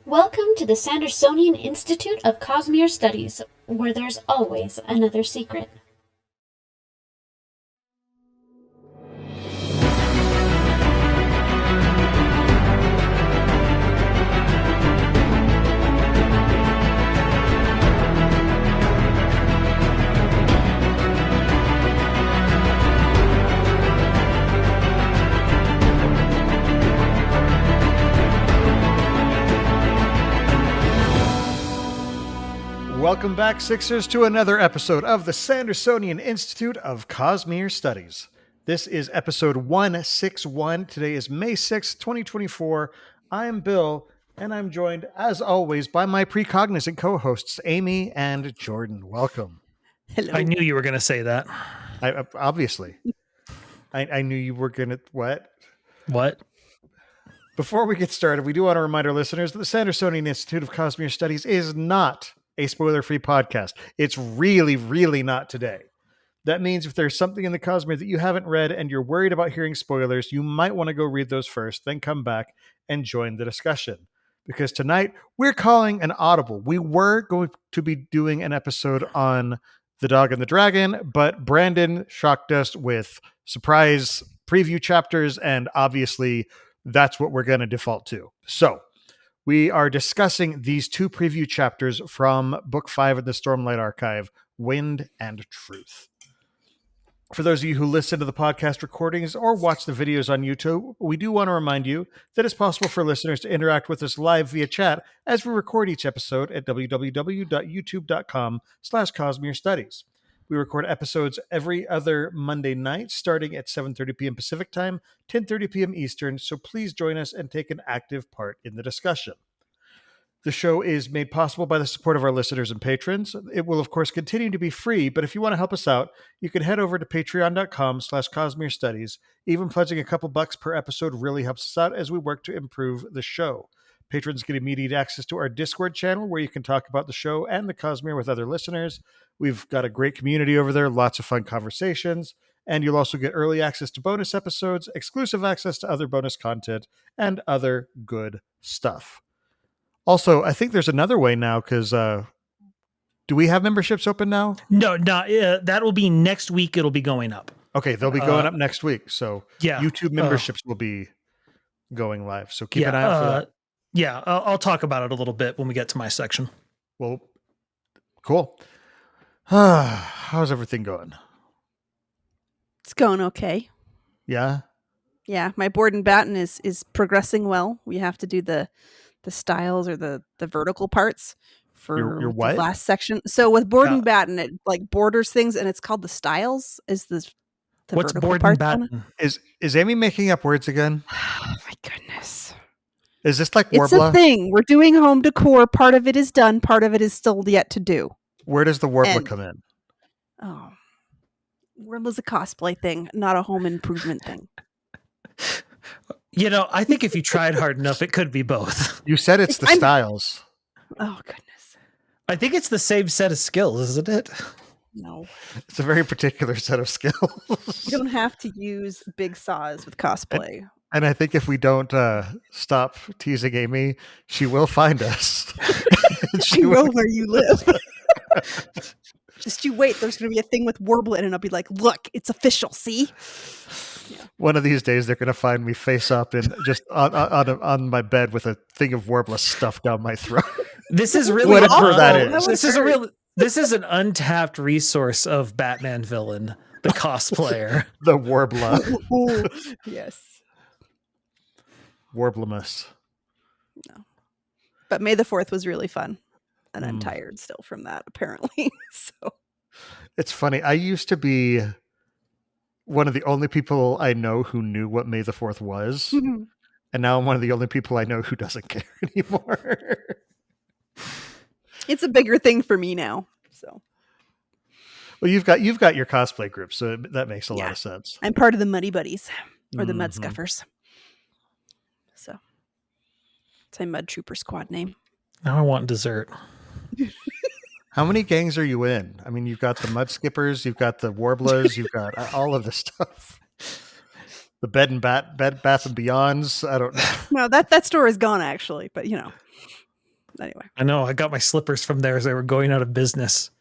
Welcome to the Sandersonian Institute of Cosmere Studies, where there's always another secret. Welcome back, Sixers, to another episode of the Sandersonian Institute of Cosmere Studies. This is episode 161. Today is May 6th, 2024. I'm Bill, and I'm joined, as always, by my precognizant co-hosts, Amy and Jordan. Welcome. Hello. I knew you were going to say that. Obviously. I knew you were going to... What? What? Before we get started, we do want to remind our listeners that the Sandersonian Institute of Cosmere Studies is not a spoiler-free podcast. It's really, really not today. That means if there's something in the Cosmere that you haven't read and you're worried about hearing spoilers, you might want to go read those first, then come back and join the discussion. Because tonight, we're calling an audible. We were going to be doing an episode on The Dog and the Dragon, but Brandon shocked us with surprise preview chapters, and obviously, that's what we're going to default to. So, we are discussing these two preview chapters from Book 5 of the Stormlight Archive, Wind and Truth. For those of you who listen to the podcast recordings or watch the videos on YouTube, we do want to remind you that it's possible for listeners to interact with us live via chat as we record each episode at www.youtube.com/Cosmere Studies. We record episodes every other Monday night, starting at 7:30 p.m. Pacific Time, 10:30 p.m. Eastern, so please join us and take an active part in the discussion. The show is made possible by the support of our listeners and patrons. It will, of course, continue to be free, but if you want to help us out, you can head over to patreon.com/Cosmere Studies. Even pledging a couple bucks per episode really helps us out as we work to improve the show. Patrons get immediate access to our Discord channel where you can talk about the show and the Cosmere with other listeners. We've got a great community over there, lots of fun conversations, and you'll also get early access to bonus episodes, exclusive access to other bonus content, and other good stuff. Also, I think there's another way now because do we have memberships open now? No, that will be next week. It'll be going up. Okay, they'll be going up next week. So yeah, YouTube memberships will be going live. So keep an eye out for that. Yeah, I'll talk about it a little bit when we get to my section. Well, cool. How's everything going? It's going okay. Yeah? Yeah, my board and batten is progressing well. We have to do the styles or the vertical parts for your what? The last section. So with board and batten, it like borders things, and it's called the styles. Is the what's vertical board parts and batten? Is Amy making up words again? Oh my goodness. Is this like Warbla? It's a thing. We're doing home decor. Part of it is done. Part of it is still yet to do. Where does the Warbla come in? Oh, Warbla's a cosplay thing, not a home improvement thing. You know, I think if you tried hard enough, it could be both. You said it's the styles. Oh, goodness. I think it's the same set of skills, isn't it? No. It's a very particular set of skills. You don't have to use big saws with cosplay. And I think if we don't stop teasing Amy, she will find us. She will where you live. Just you wait. There's going to be a thing with Warbla, and I'll be like, look, it's official. See? Yeah. One of these days, they're going to find me face up and just on my bed with a thing of Warbla stuffed down my throat. This is really whatever that is. This is an untapped resource of Batman villain, the cosplayer, the Warbla. Ooh, yes. Warblamus. No. But May the 4th was really fun. And I'm tired still from that, apparently. So it's funny. I used to be one of the only people I know who knew what May the 4th was. Mm-hmm. And now I'm one of the only people I know who doesn't care anymore. It's a bigger thing for me now. So well, you've got your cosplay group, so that makes a lot of sense. I'm part of the Muddy Buddies or the Mud Scuffers. So it's my Mud Trooper squad name. Now I want dessert. How many gangs are you in? I mean, you've got the Mud Skippers, you've got the Warblers, you've got all of this stuff. The Bed Bath and Beyonds. I don't know. No, that store is gone actually, but you know. Anyway. I know. I got my slippers from there as they were going out of business.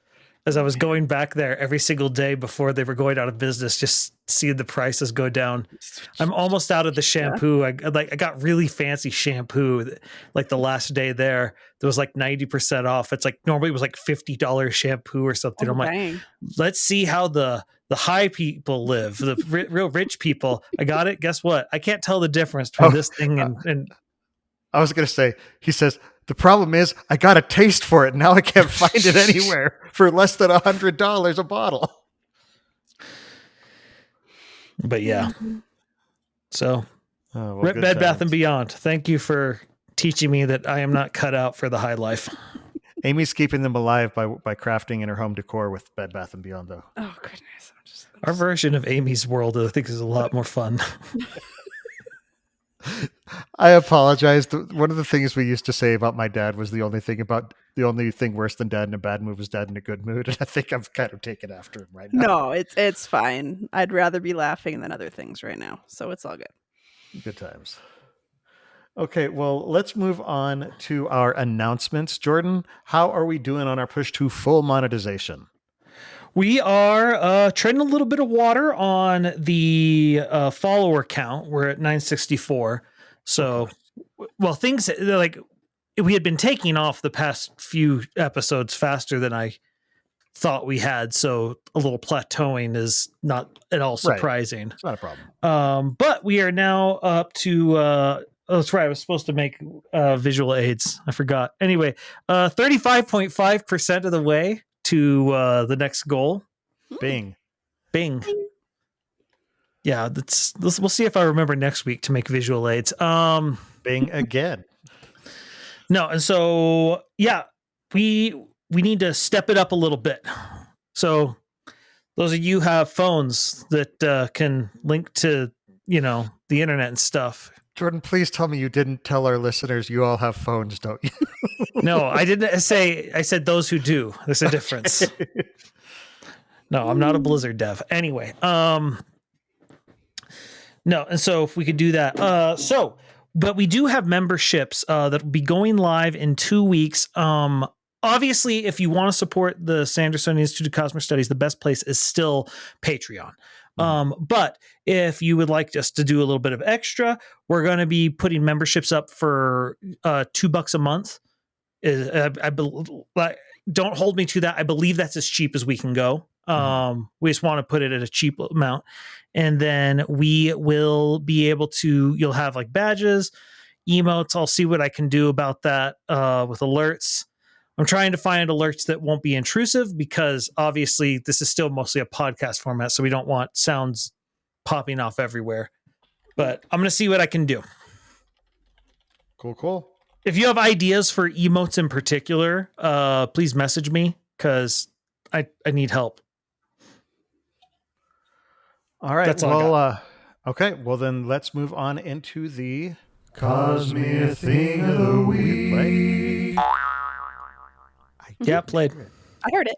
As I was going back there every single day before they were going out of business, just seeing the prices go down. I'm almost out of the shampoo. I got really fancy shampoo. Like the last day there was like 90% off. It's like normally it was like $50 shampoo or something. Oh, I'm like, dang. let's see how the high people live, the real rich people. I got it. Guess what? I can't tell the difference between this thing and I was going to say, he says, the problem is I got a taste for it. Now I can't find it anywhere for less than $100 a bottle. But yeah. So good Bed Bath times. and Beyond. Thank you for teaching me that I am not cut out for the high life. Amy's keeping them alive by crafting in her home decor with Bed Bath and Beyond, though. Oh, goodness. Our version of Amy's world, I think, is a lot more fun. I apologize. One of the things we used to say about my dad was the only thing worse than dad in a bad mood was dad in a good mood. And I think I've kind of taken after him right now. No, it's fine. I'd rather be laughing than other things right now. So it's all good. Good times. Okay, well, let's move on to our announcements. Jordan, how are we doing on our push to full monetization? We are treading a little bit of water on the follower count. We're at 964. So, well, things like we had been taking off the past few episodes faster than I thought we had. So a little plateauing is not at all surprising. Right. It's not a problem. But we are now up to, that's right. I was supposed to make visual aids. I forgot. Anyway, 35.5% of the way to the next goal. Bing. Yeah, we'll see if I remember next week to make visual aids. Bing again. No, and so yeah, we need to step it up a little bit. So those of you who have phones that can link to the internet and stuff. Jordan, please tell me you didn't tell our listeners you all have phones, don't you? No, I didn't say. I said those who do. There's a difference. No, I'm not a Blizzard dev. Anyway, no, and so if we could do that. But we do have memberships that will be going live in 2 weeks. Obviously, if you want to support the Sandersonian Institute of Cosmere Studies, the best place is still Patreon. But if you would like us to do a little bit of extra, we're going to be putting memberships up for $2 a month. Don't hold me to that. I believe that's as cheap as we can go. We just want to put it at a cheap amount. And then we will be able to, you'll have like badges, emotes. I'll see what I can do about that with alerts. I'm trying to find alerts that won't be intrusive because obviously this is still mostly a podcast format. So we don't want sounds popping off everywhere, but I'm going to see what I can do. Cool. If you have ideas for emotes in particular, please message me because I need help. All right. That's all okay. Well, then let's move on into the Cosmere Thing of the Week. Yeah, played. I heard it.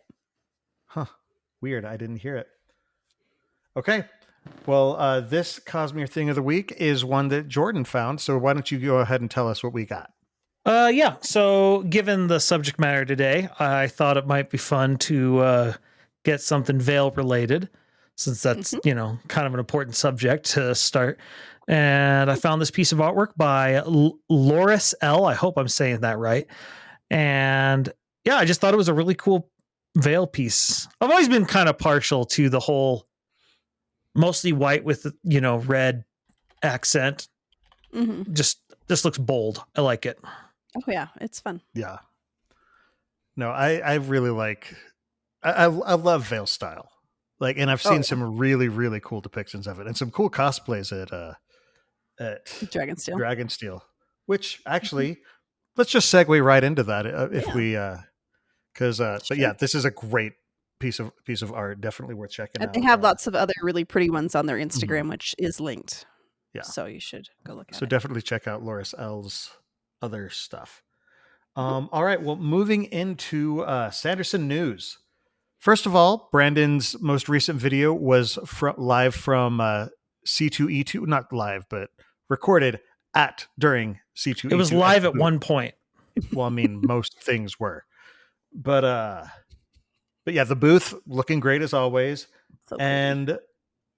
Huh. Weird. I didn't hear it. Okay. Well, this Cosmere Thing of the Week is one that Jordan found. So why don't you go ahead and tell us what we got? Yeah. So given the subject matter today, I thought it might be fun to get something Veil related, since that's, kind of an important subject to start. And I found this piece of artwork by Laurys L. I hope I'm saying that right. And yeah, I just thought it was a really cool Veil piece. I've always been kind of partial to the whole mostly white with, red accent. Mm-hmm. Just looks bold. I like it. Oh yeah, it's fun. Yeah. No, I really like, I love Veil style. Like, and I've seen some really, really cool depictions of it and some cool cosplays at Dragonsteel, which actually, let's just segue right into that but yeah, this is a great piece of art. Definitely worth checking out. They have lots of other really pretty ones on their Instagram, which is linked. Yeah. So you should go look at it. So definitely check out Laurys L's other stuff. All right. Well, moving into Sanderson news. First of all, Brandon's most recent video was live from C2E2, not live, but recorded during C2E2. It was live at one point. Well, I mean, most things were. But yeah, the booth looking great as always. So pretty. And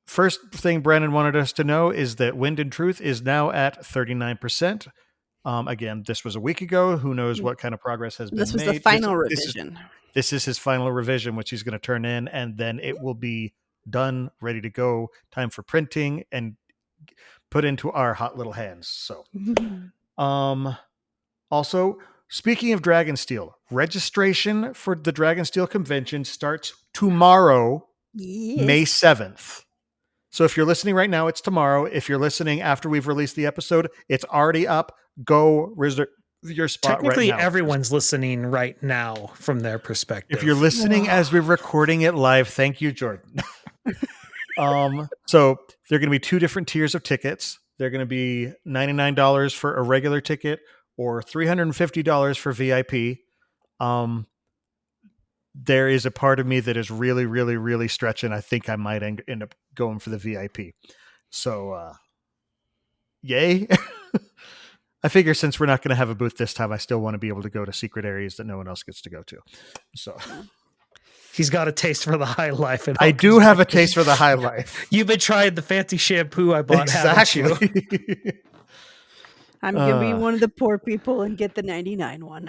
first thing Brandon wanted us to know is that Wind and Truth is now at 39%. Again, this was a week ago. Who knows what kind of progress has been made. This was the final revision. This is his final revision, which he's going to turn in, and then it will be done, ready to go. Time for printing and put into our hot little hands. So, also, speaking of Dragonsteel, registration for the Dragonsteel convention starts tomorrow, May 7th. So if you're listening right now, it's tomorrow. If you're listening after we've released the episode, it's already up. Go reserve your spot right now. Technically, everyone's listening right now from their perspective. If you're listening as we're recording it live, thank you, Jordan. So there are going to be two different tiers of tickets. They're going to be $99 for a regular ticket or $350 for VIP. There is a part of me that is really, really, really stretching. I think I might end up going for the VIP. So, yay. I figure since we're not going to have a booth this time, I still want to be able to go to secret areas that no one else gets to go to. So he's got a taste for the high life. I do have a taste for the high life. You've been trying the fancy shampoo I bought, haven't you? I'm going to be one of the poor people and get the 99 one.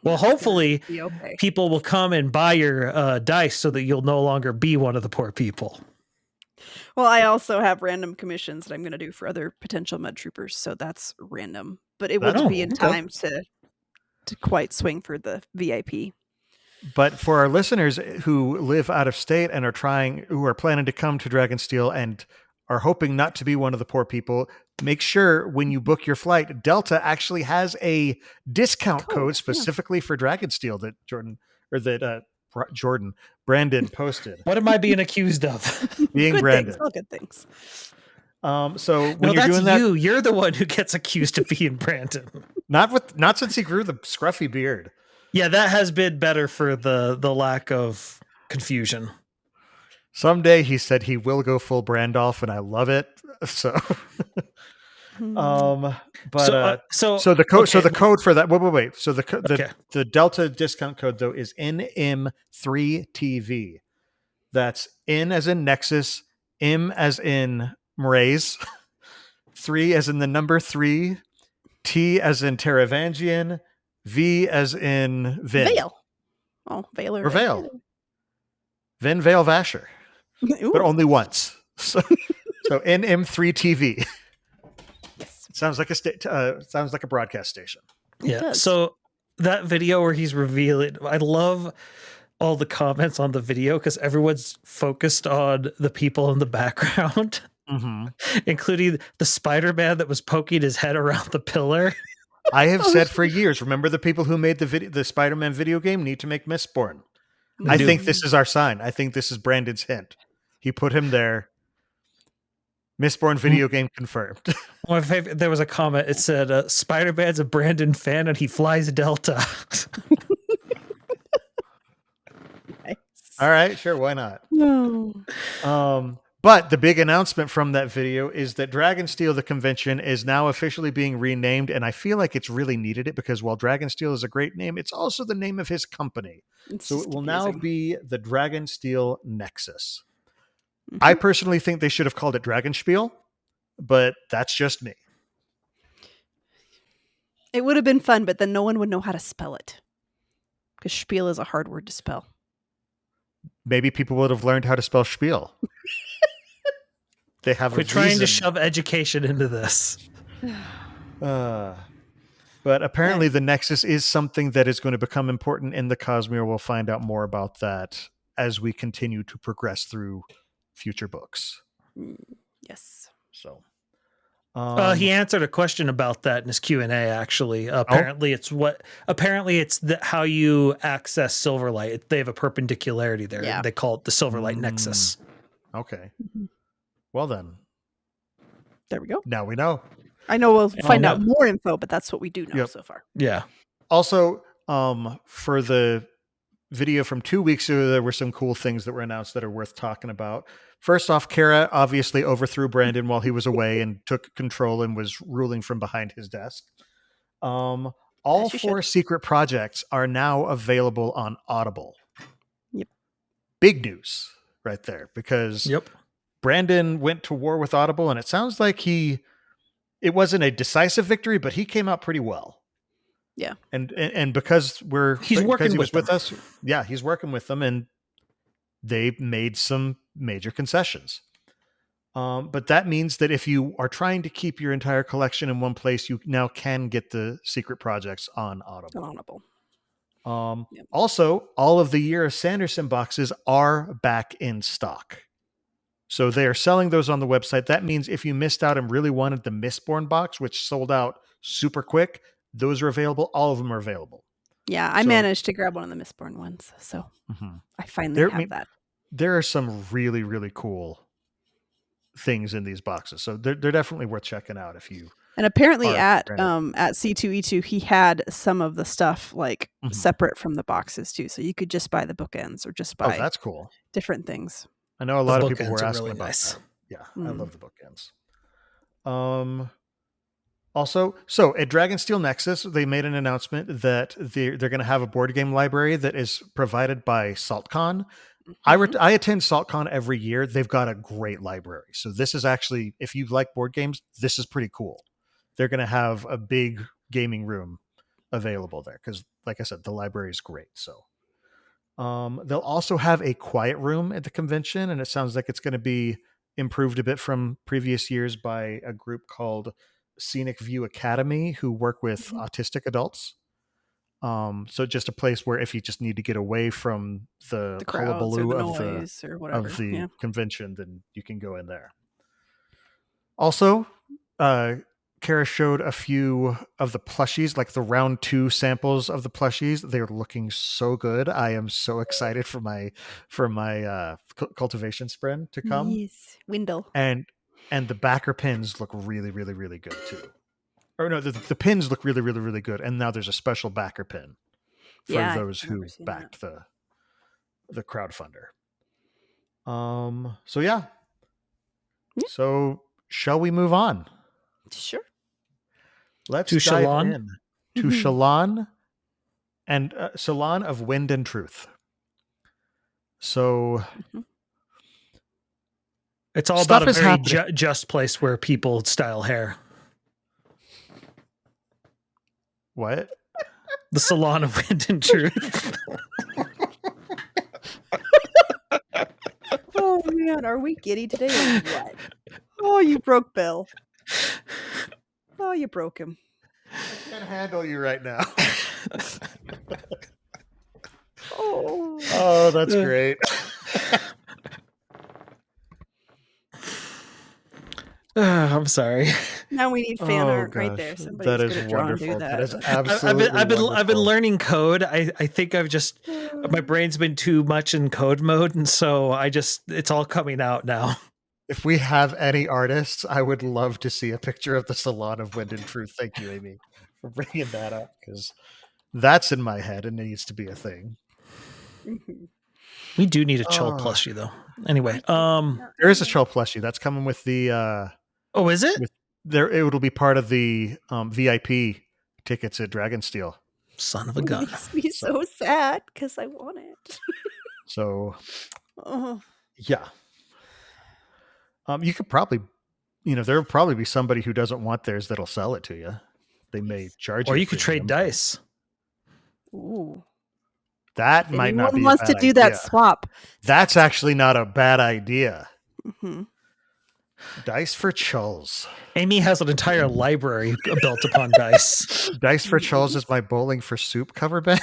Well, hopefully Okay. people will come and buy your dice so that you'll no longer be one of the poor people. Well, I also have random commissions that I'm going to do for other potential mud troopers, so that's random. But it wouldn't be in time to quite swing for the VIP. But for our listeners who live out of state and who are planning to come to Dragonsteel and are hoping not to be one of the poor people, make sure when you book your flight, Delta actually has a discount code specifically for Dragonsteel that Brandon posted. What am I being accused of? Being good Brandon. Things, all good things. So when you're doing that, you're the one who gets accused of being Brandon. Not since he grew the scruffy beard. Yeah, that has been better for the lack of confusion. Someday he said he will go full Brandolph, and I love it. So, the code for that. Wait. So the Delta discount code though is NM3TV. That's N as in Nexus, M as in Mraze, 3 as in the number 3, T as in Teravangian, V as in Vin. Vale. Oh, Vale or Vale. Vin Vale Vasher. But only once. So NM3TV. Yes. Sounds like a broadcast station. Yeah. So that video where he's revealing, I love all the comments on the video because everyone's focused on the people in the background, including the Spider-Man that was poking his head around the pillar. I have said for years, remember the people who made the Spider-Man video game need to make Mistborn. I think this is our sign. I think this is Brandon's hint. He put him there. Mistborn video game confirmed. My favorite, there was a comment. It said, Spider-Man's a Brandon fan and he flies Delta. Nice. All right, sure. Why not? No. But the big announcement from that video is that Dragonsteel, the convention, is now officially being renamed. And I feel like it's really needed it because while Dragonsteel is a great name, it's also the name of his company. So it will now be the Dragonsteel Nexus. I personally think they should have called it Dragonspiel, but that's just me. It would have been fun, but then no one would know how to spell it. Because spiel is a hard word to spell. Maybe people would have learned how to spell spiel. They have We're trying to shove education into this. But apparently the Nexus is something that is going to become important in the Cosmere. We'll find out more about that as we continue to progress through future books. Yes. So he answered a question about that in his Q&A. Actually, apparently it's how you access Silverlight. They have a perpendicularity there. Yeah. They call it the Silverlight Nexus. Okay. Well then, there we go. Now we know. I know we'll find out more info, but that's what we do know so far. Yeah. Also, for the video from 2 weeks ago, there were some cool things that were announced that are worth talking about. First off, Kara obviously overthrew Brandon while he was away and took control and was ruling from behind his desk. all 4 secret projects are now available on Audible. Yep. Big news right there, because Brandon went to war with Audible, and it sounds like it wasn't a decisive victory, but he came out pretty well. Yeah. And because he's working with us, he's working with them, and they made some major concessions. But that means that if you are trying to keep your entire collection in one place, you now can get the secret projects on Audible. Also, all of the Year of Sanderson boxes are back in stock. So they are selling those on the website. That means if you missed out and really wanted the Mistborn box, which sold out super quick, those are available. All of them are available. Yeah, I managed to grab one of the Mistborn ones. So I finally have that. There are some really, really cool things in these boxes. So they're definitely worth checking out if you... And apparently at C2E2, he had some of the stuff like separate from the boxes too. So you could just buy the bookends or just buy that's cool. different things. I know a lot of people were asking really about nice. that. Yeah, I love the bookends. Also, so at Dragonsteel Nexus, they made an announcement that they're going to have a board game library that is provided by SaltCon. I attend SaltCon every year. They've got a great library. So this is actually, if you like board games, this is pretty cool. They're going to have a big gaming room available there because, like I said, the library is great. So they'll also have a quiet room at the convention, and it sounds like it's going to be improved a bit from previous years by a group called Scenic View Academy, who work with autistic adults. So just a place where if you just need to get away from the hullabaloo of the convention, then you can go in there. Also, Kara showed a few of the plushies, like the round 2 samples of the plushies. They're looking so good. I am so excited for my cultivation sprint to come. Yes, Windle. And the backer pins look really, really, really good too. Or no, the pins look really, really, really good. And now there's a special backer pin for those who backed the crowdfunder. So yeah. So shall we move on? Sure. Let's to dive Shallan. in to Shallan and Salon of Wind and Truth. So it's all about a very just place where people style hair. What? The Salon of Wind and Truth. Oh man, are we giddy today or what? Oh, you broke Bill. Oh, you broke him. I can't handle you right now. Oh, that's great. I'm sorry. Now we need fan art right there. Somebody's that is wonderful. That is absolutely I've been learning code. I think my brain's been too much in code mode, and so it's all coming out now. If we have any artists, I would love to see a picture of the Salon of Wind and Truth. Thank you, Amy, for bringing that up, because that's in my head and it needs to be a thing. We do need a Chol plushie, though. Anyway, there is a Chol plushie that's coming with the. Oh, is it? It'll be part of the VIP tickets at Dragonsteel. Son of a gun! It makes me so sad because I want it. So, yeah. You could probably, there'll probably be somebody who doesn't want theirs that'll sell it to you. They may charge you. Or you could trade dice. Ooh. That might not be a bad idea. Wants to do that swap. That's actually not a bad idea. Dice for Chulls. Amy has an entire library built upon dice. Dice for Chulls is my Bowling for Soup cover band.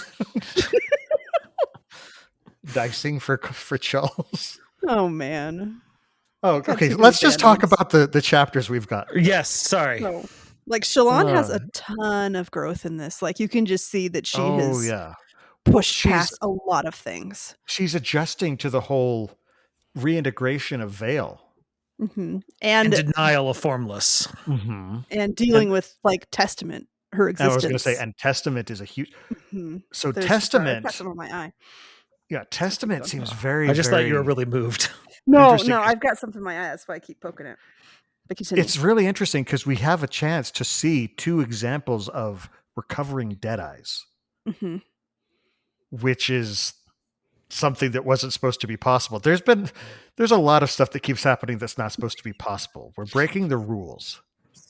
Dicing for Chulls. Oh, man. Oh, okay. Let's just talk about the chapters we've got. Yes, sorry. So, like, Shallan has a ton of growth in this. Like, you can just see that she has pushed past a lot of things. She's adjusting to the whole reintegration of Veil. And denial of Formless. And dealing with, like, Testament, her existence. I was going to say, and Testament is a huge... So Testament... on my eye. Yeah, Testament seems very... I just thought you were really moved. No, I've got something in my eye. That's why I keep poking it. It's really interesting because we have a chance to see 2 examples of recovering Deadeyes, Mm-hmm. which is something that wasn't supposed to be possible. There's a lot of stuff that keeps happening that's not supposed to be possible. We're breaking the rules.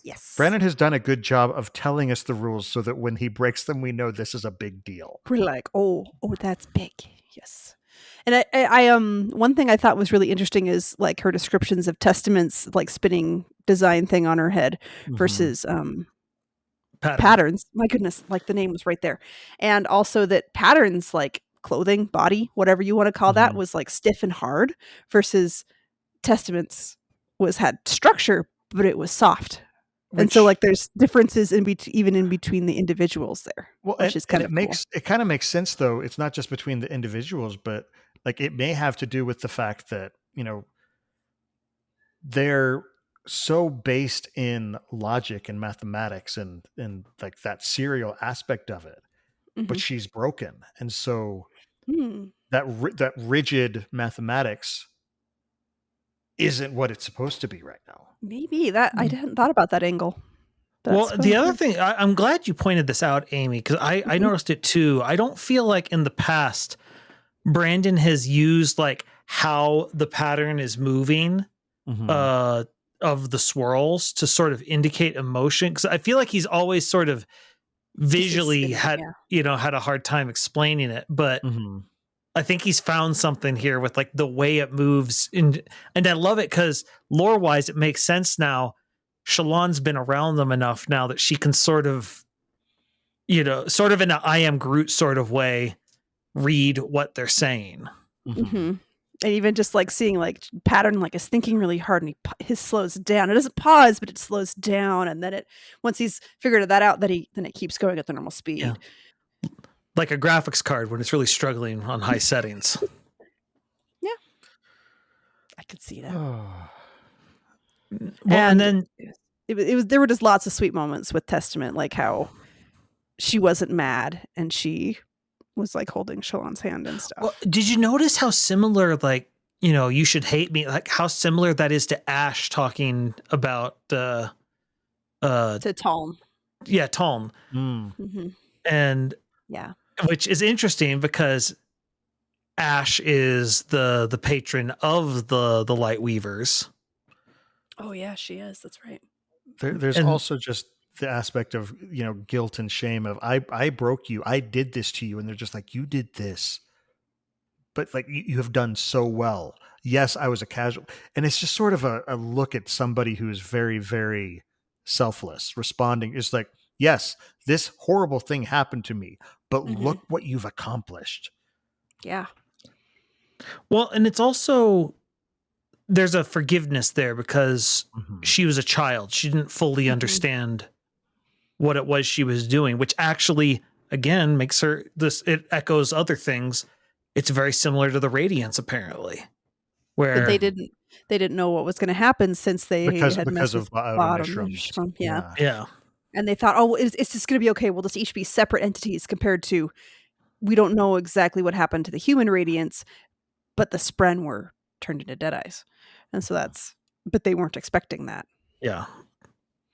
Yes. Brandon has done a good job of telling us the rules so that when he breaks them, we know this is a big deal. We're like, oh, that's big. Yes. And I one thing I thought was really interesting is like her descriptions of Testament's like spinning design thing on her head versus Patterns. My goodness, like the name was right there. And also that Patterns, like clothing, body, whatever you want to call that, was like stiff and hard versus Testament's had structure, but it was soft. And so like there's differences even in between the individuals there. Well, which is kind of cool. It kind of makes sense though. It's not just between the individuals, but like it may have to do with the fact that, you know, they're so based in logic and mathematics and like that serial aspect of it, but she's broken. And so that rigid mathematics isn't what it's supposed to be right now. Maybe that I hadn't thought about that angle. Well, the other thing, I'm glad you pointed this out, Amy, because I noticed it too. I don't feel like in the past, Brandon has used like how the pattern is moving of the swirls to sort of indicate emotion. Because I feel like he's always sort of visually had a hard time explaining it. But I think he's found something here with like the way it moves. And I love it because lore-wise, it makes sense now. Shallan's been around them enough now that she can sort of, sort of in an I am Groot sort of way, read what they're saying. And even just like seeing like Pattern like is thinking really hard and his slows down. It doesn't pause, but it slows down. And then once he's figured that out, then it keeps going at the normal speed. Yeah. Like a graphics card when it's really struggling on high settings. Yeah. I could see that. Well, and then it was there were just lots of sweet moments with Testament, like how she wasn't mad and she was like holding Shallan's hand and stuff. Well, did you notice how similar, like, you should hate me, like how similar that is to Ash talking about to Talm. Yeah, Talm. And yeah, which is interesting because Ash is the patron of the Light Weavers. Oh yeah, she is. That's right. There's also just the aspect of, guilt and shame of I broke you. I did this to you. And they're just like, you did this, but like you have done so well. Yes, I was a casual. And it's just sort of a look at somebody who is very, very selfless, responding. It's like, yes, this horrible thing happened to me, but look what you've accomplished. Yeah. Well, and it's also, there's a forgiveness there because she was a child. She didn't fully understand what it was she was doing, which actually, again, makes her it echoes other things. It's very similar to the Radiance, apparently, where but they didn't know what was going to happen since they had because of bottom. Yeah. And they thought, oh, it's just going to be okay. We'll just each be separate entities compared to, we don't know exactly what happened to the human Radiance, but the Spren were turned into Deadeyes. And so but they weren't expecting that. Yeah.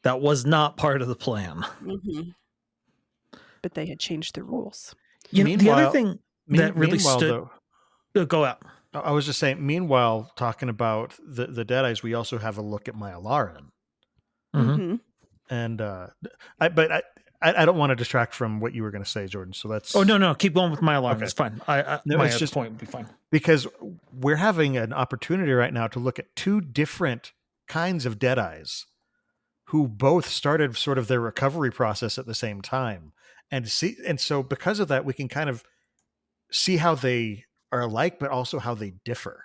That was not part of the plan. But they had changed the rules. The other thing that really stood... Go out. I was just saying, meanwhile, talking about the Deadeyes, we also have a look at Myalaran. And I don't want to distract from what you were going to say, Jordan. So that's... Oh, no. Keep going with Myalaran. Okay. It's fine. My point would be fine. Because we're having an opportunity right now to look at two different kinds of Deadeyes who both started sort of their recovery process at the same time. And so because of that, we can kind of see how they are alike, but also how they differ.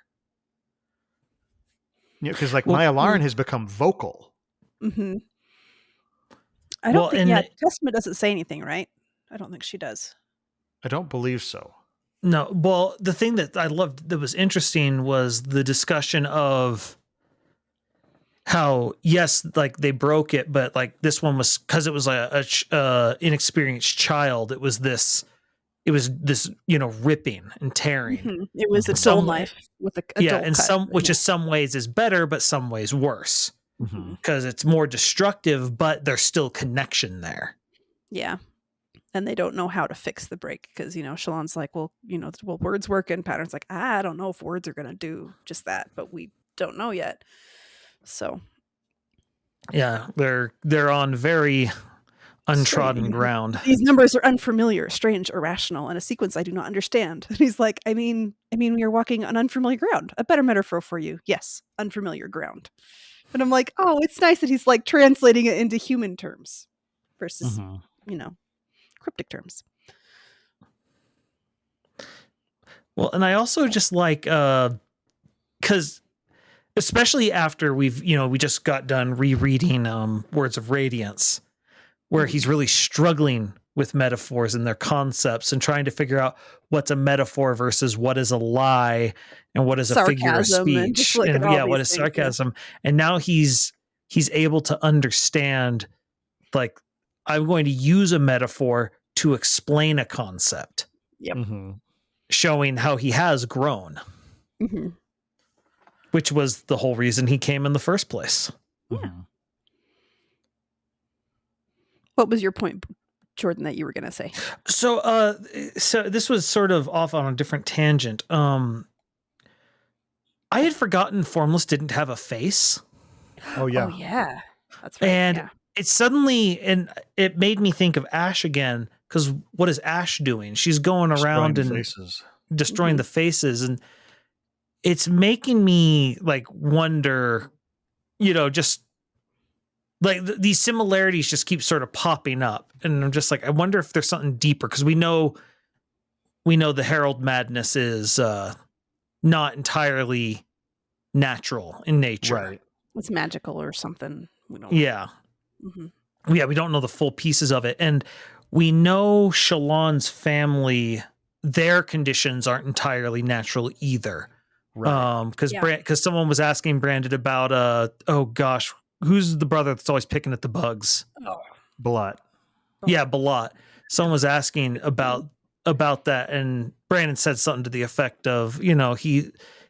Because Myalaran has become vocal. I don't think Testament doesn't say anything, right? I don't think she does. I don't believe so. No. Well, the thing that I loved that was interesting was the discussion of how, yes, like they broke it, but like this one was, because it was a inexperienced child. It was this, ripping and tearing. It was a dull knife with a and which in some ways is better, but some ways worse. Because it's more destructive, but there's still connection there. Yeah. and they don't know how to fix the break because, Shallan's like, well, words work, and Pattern's like, I don't know if words are going to do just that, but we don't know yet. So. Yeah, they're on very untrodden ground. These numbers are unfamiliar, strange, irrational, and a sequence I do not understand. And he's like, I mean, we are walking on unfamiliar ground. A better metaphor for you. Yes, unfamiliar ground. And I'm like, oh, it's nice that he's like translating it into human terms versus, cryptic terms. Well, and I also just like, because especially after we just got done rereading Words of Radiance, where he's really struggling with metaphors and their concepts and trying to figure out what's a metaphor versus what is a lie and what is a figure of speech and what is sarcasm. And now he's able to understand, like, I'm going to use a metaphor to explain a concept. Yep. Mm-hmm. Showing how he has grown. Mm-hmm. Which was the whole reason he came in the first place. Yeah. What was your point, Jordan, that you were going to say? So this was sort of off on a different tangent. I had forgotten Formless didn't have a face. Oh yeah. Oh yeah. That's right. And it suddenly, and it made me think of Ash again, because what is Ash doing? She's going around and destroying the faces, and it's making me like wonder, just like these similarities just keep sort of popping up. And I'm just like, I wonder if there's something deeper, because we know the Herald madness is not entirely natural in nature. Right. It's magical or something. We don't Yeah. Mm-hmm. Yeah, we don't know the full pieces of it. And we know Shallan's family, their conditions aren't entirely natural either. Right. Because someone was asking Brandon about who's the brother that's always picking at the bugs? Blot. Yeah, Blot. Someone was asking about that, and Brandon said something to the effect of,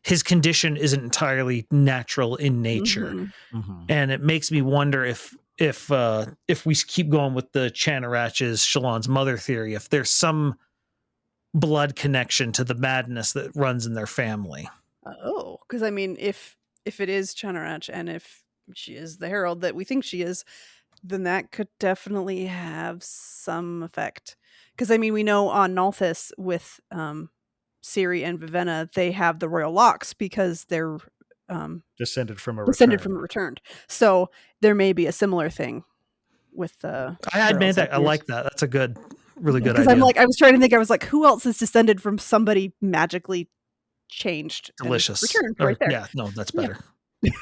his condition isn't entirely natural in nature. Mm-hmm. Mm-hmm. And it makes me wonder if we keep going with the Chanarach's Shallan's mother theory, if there's some blood connection to the madness that runs in their family. Oh, because I mean, if it is Chanarach and if she is the Herald that we think she is, then that could definitely have some effect. Because I mean, we know on Nalthis with Ciri and Vivenna, they have the royal locks because they're descended from a returned. So there may be a similar thing with the. I admit that. I like that. That's a really good idea. Because I was trying to think. I was like, who else is descended from somebody magically changed? Delicious. Returned right there. Yeah, no, that's better. Yeah.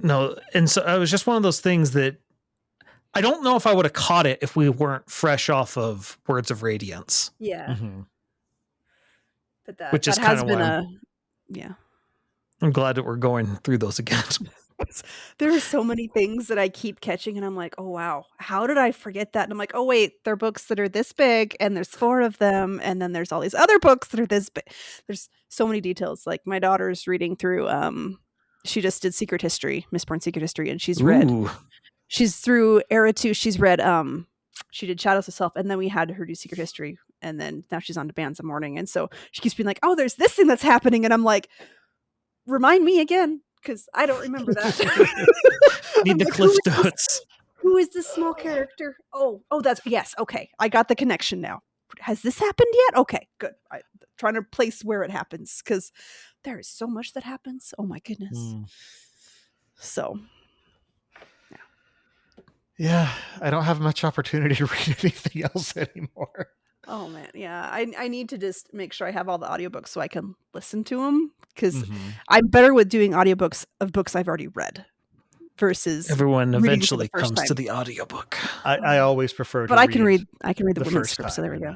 No, and so it was just one of those things that I don't know if I would have caught it if we weren't fresh off of Words of Radiance. Yeah. Mm-hmm. But which that is has kind of been yeah. I'm glad that we're going through those again. There are so many things that I keep catching, and I'm like, oh wow, how did I forget that? And I'm like, oh wait, there are books that are this big, and there's 4 of them, and then there's all these other books that are this big. There's so many details. Like my daughter's reading through she just did Secret History, Mistborn Secret History, and she's through Era 2. She's read she did Shadows of Self, and then we had her do Secret History, and then now she's on to Bands of Morning, and so she keeps being like, oh, there's this thing that's happening, and I'm like, remind me again, because I don't remember that. Need the like, cliff notes. Who is this small character? Oh, that's yes. Okay, I got the connection now. Has this happened yet? Okay, good. I'm trying to place where it happens because there is so much that happens. Oh my goodness. So, yeah, I don't have much opportunity to read anything else anymore. Oh man, yeah. I need to just make sure I have all the audiobooks so I can listen to them because I'm better with doing audiobooks of books I've already read versus everyone eventually comes to the audiobook. I always prefer to but I can read the women's script, time, so there we go.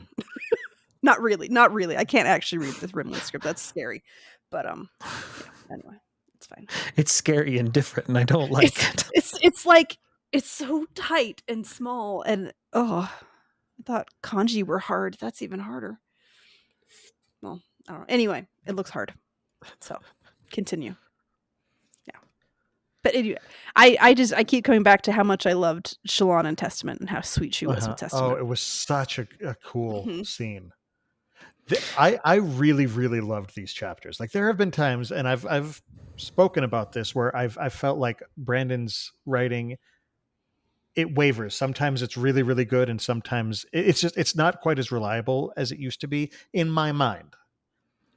Not really. I can't actually read the women's script. That's scary. But anyway, it's fine. It's scary and different, and I don't like it. It's like it's so tight and small, and I thought kanji were hard. That's even harder. Well, I don't know. Anyway, it looks hard. So, continue. Yeah. But anyway, I keep coming back to how much I loved Shallan and Testament and how sweet she was with Testament. Oh, it was such a cool Mhm. scene. I really, really loved these chapters. Like there have been times, and I've spoken about this, where I've felt like Brandon's writing, it wavers. Sometimes it's really, really good, and sometimes it's not quite as reliable as it used to be in my mind.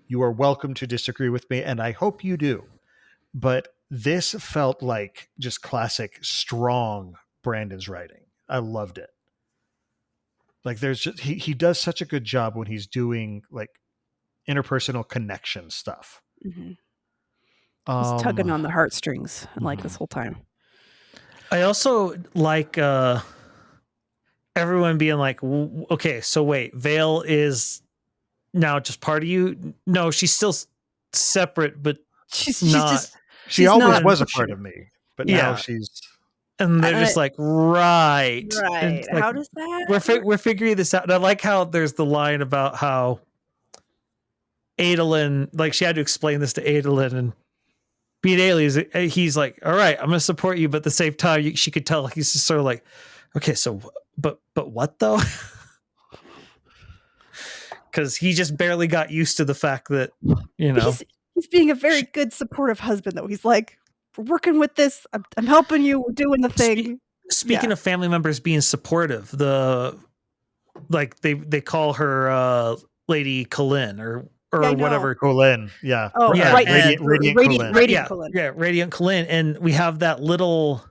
You are welcome to disagree with me, and I hope you do. But this felt like just classic, strong Brandon's writing. I loved it. Like there's just, he does such a good job when he's doing like interpersonal connection stuff. Mm-hmm. He's tugging on the heartstrings like this whole time. I also like everyone being like, okay, so wait, Vale is now just part of you? No, she's still separate, but She's not. She always was a part of me, but now she's. And they're just like, right. Right. Like, how does that? We're figuring this out. And I like how there's the line about how Adolin, like she had to explain this to Adolin, and being aliens, he's like, all right, I'm going to support you. But at the same time, she could tell he's just sort of like, okay, so, but what though? Because he just barely got used to the fact that, you know. He's being a very good supportive husband, though. He's like, we're working with this. I'm helping you. We're doing the thing. Speaking of family members being supportive, they call her Lady Colin or whatever. Colin, yeah. Oh, yeah. Right. Radiant Colin. Yeah, Radiant Colin. And we have that little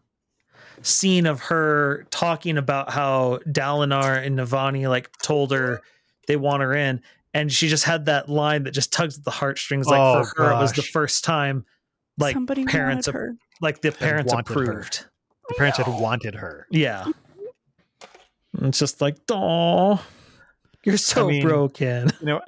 scene of her talking about how Dalinar and Navani like told her they want her in. And she just had that line that just tugs at the heartstrings. Like for her, it was the first time like somebody parents wanted her. Like the parents approved. Her. The parents had wanted her. Yeah. It's just like, oh, you're so broken. You know,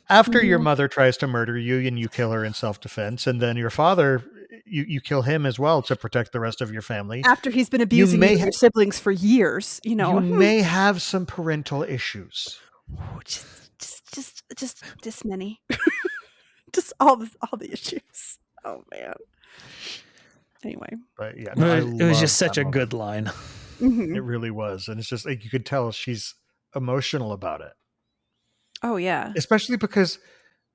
after your mother tries to murder you and you kill her in self-defense, and then your father, you kill him as well to protect the rest of your family. After he's been abusing your siblings for years, you know. You may have some parental issues. Just this many. Just all the issues. Oh man. Anyway. But yeah, it was just such a good line. Mm-hmm. It really was. And it's just like you could tell she's emotional about it. Oh yeah. Especially because,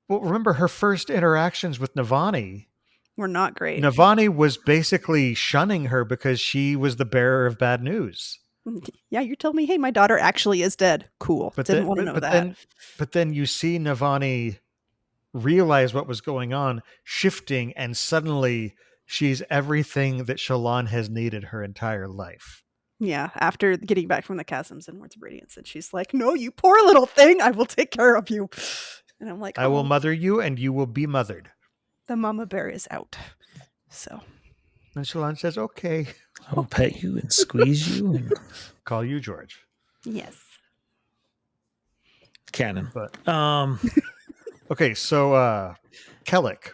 well, remember her first interactions with Navani were not great. Navani was basically shunning her because she was the bearer of bad news. Yeah, you told me, hey, my daughter actually is dead. Cool. But didn't want to know that. But then you see Navani realize what was going on, shifting, and suddenly she's everything that Shallan has needed her entire life. Yeah, after getting back from the chasms and Words of Radiance, and she's like, no, you poor little thing, I will take care of you. And I'm like, I will mother you and you will be mothered. The mama bear is out. So. And Shallan says, okay. I'll pet you and squeeze you. And call you George. Yes. Canon. But, okay, so Kellic.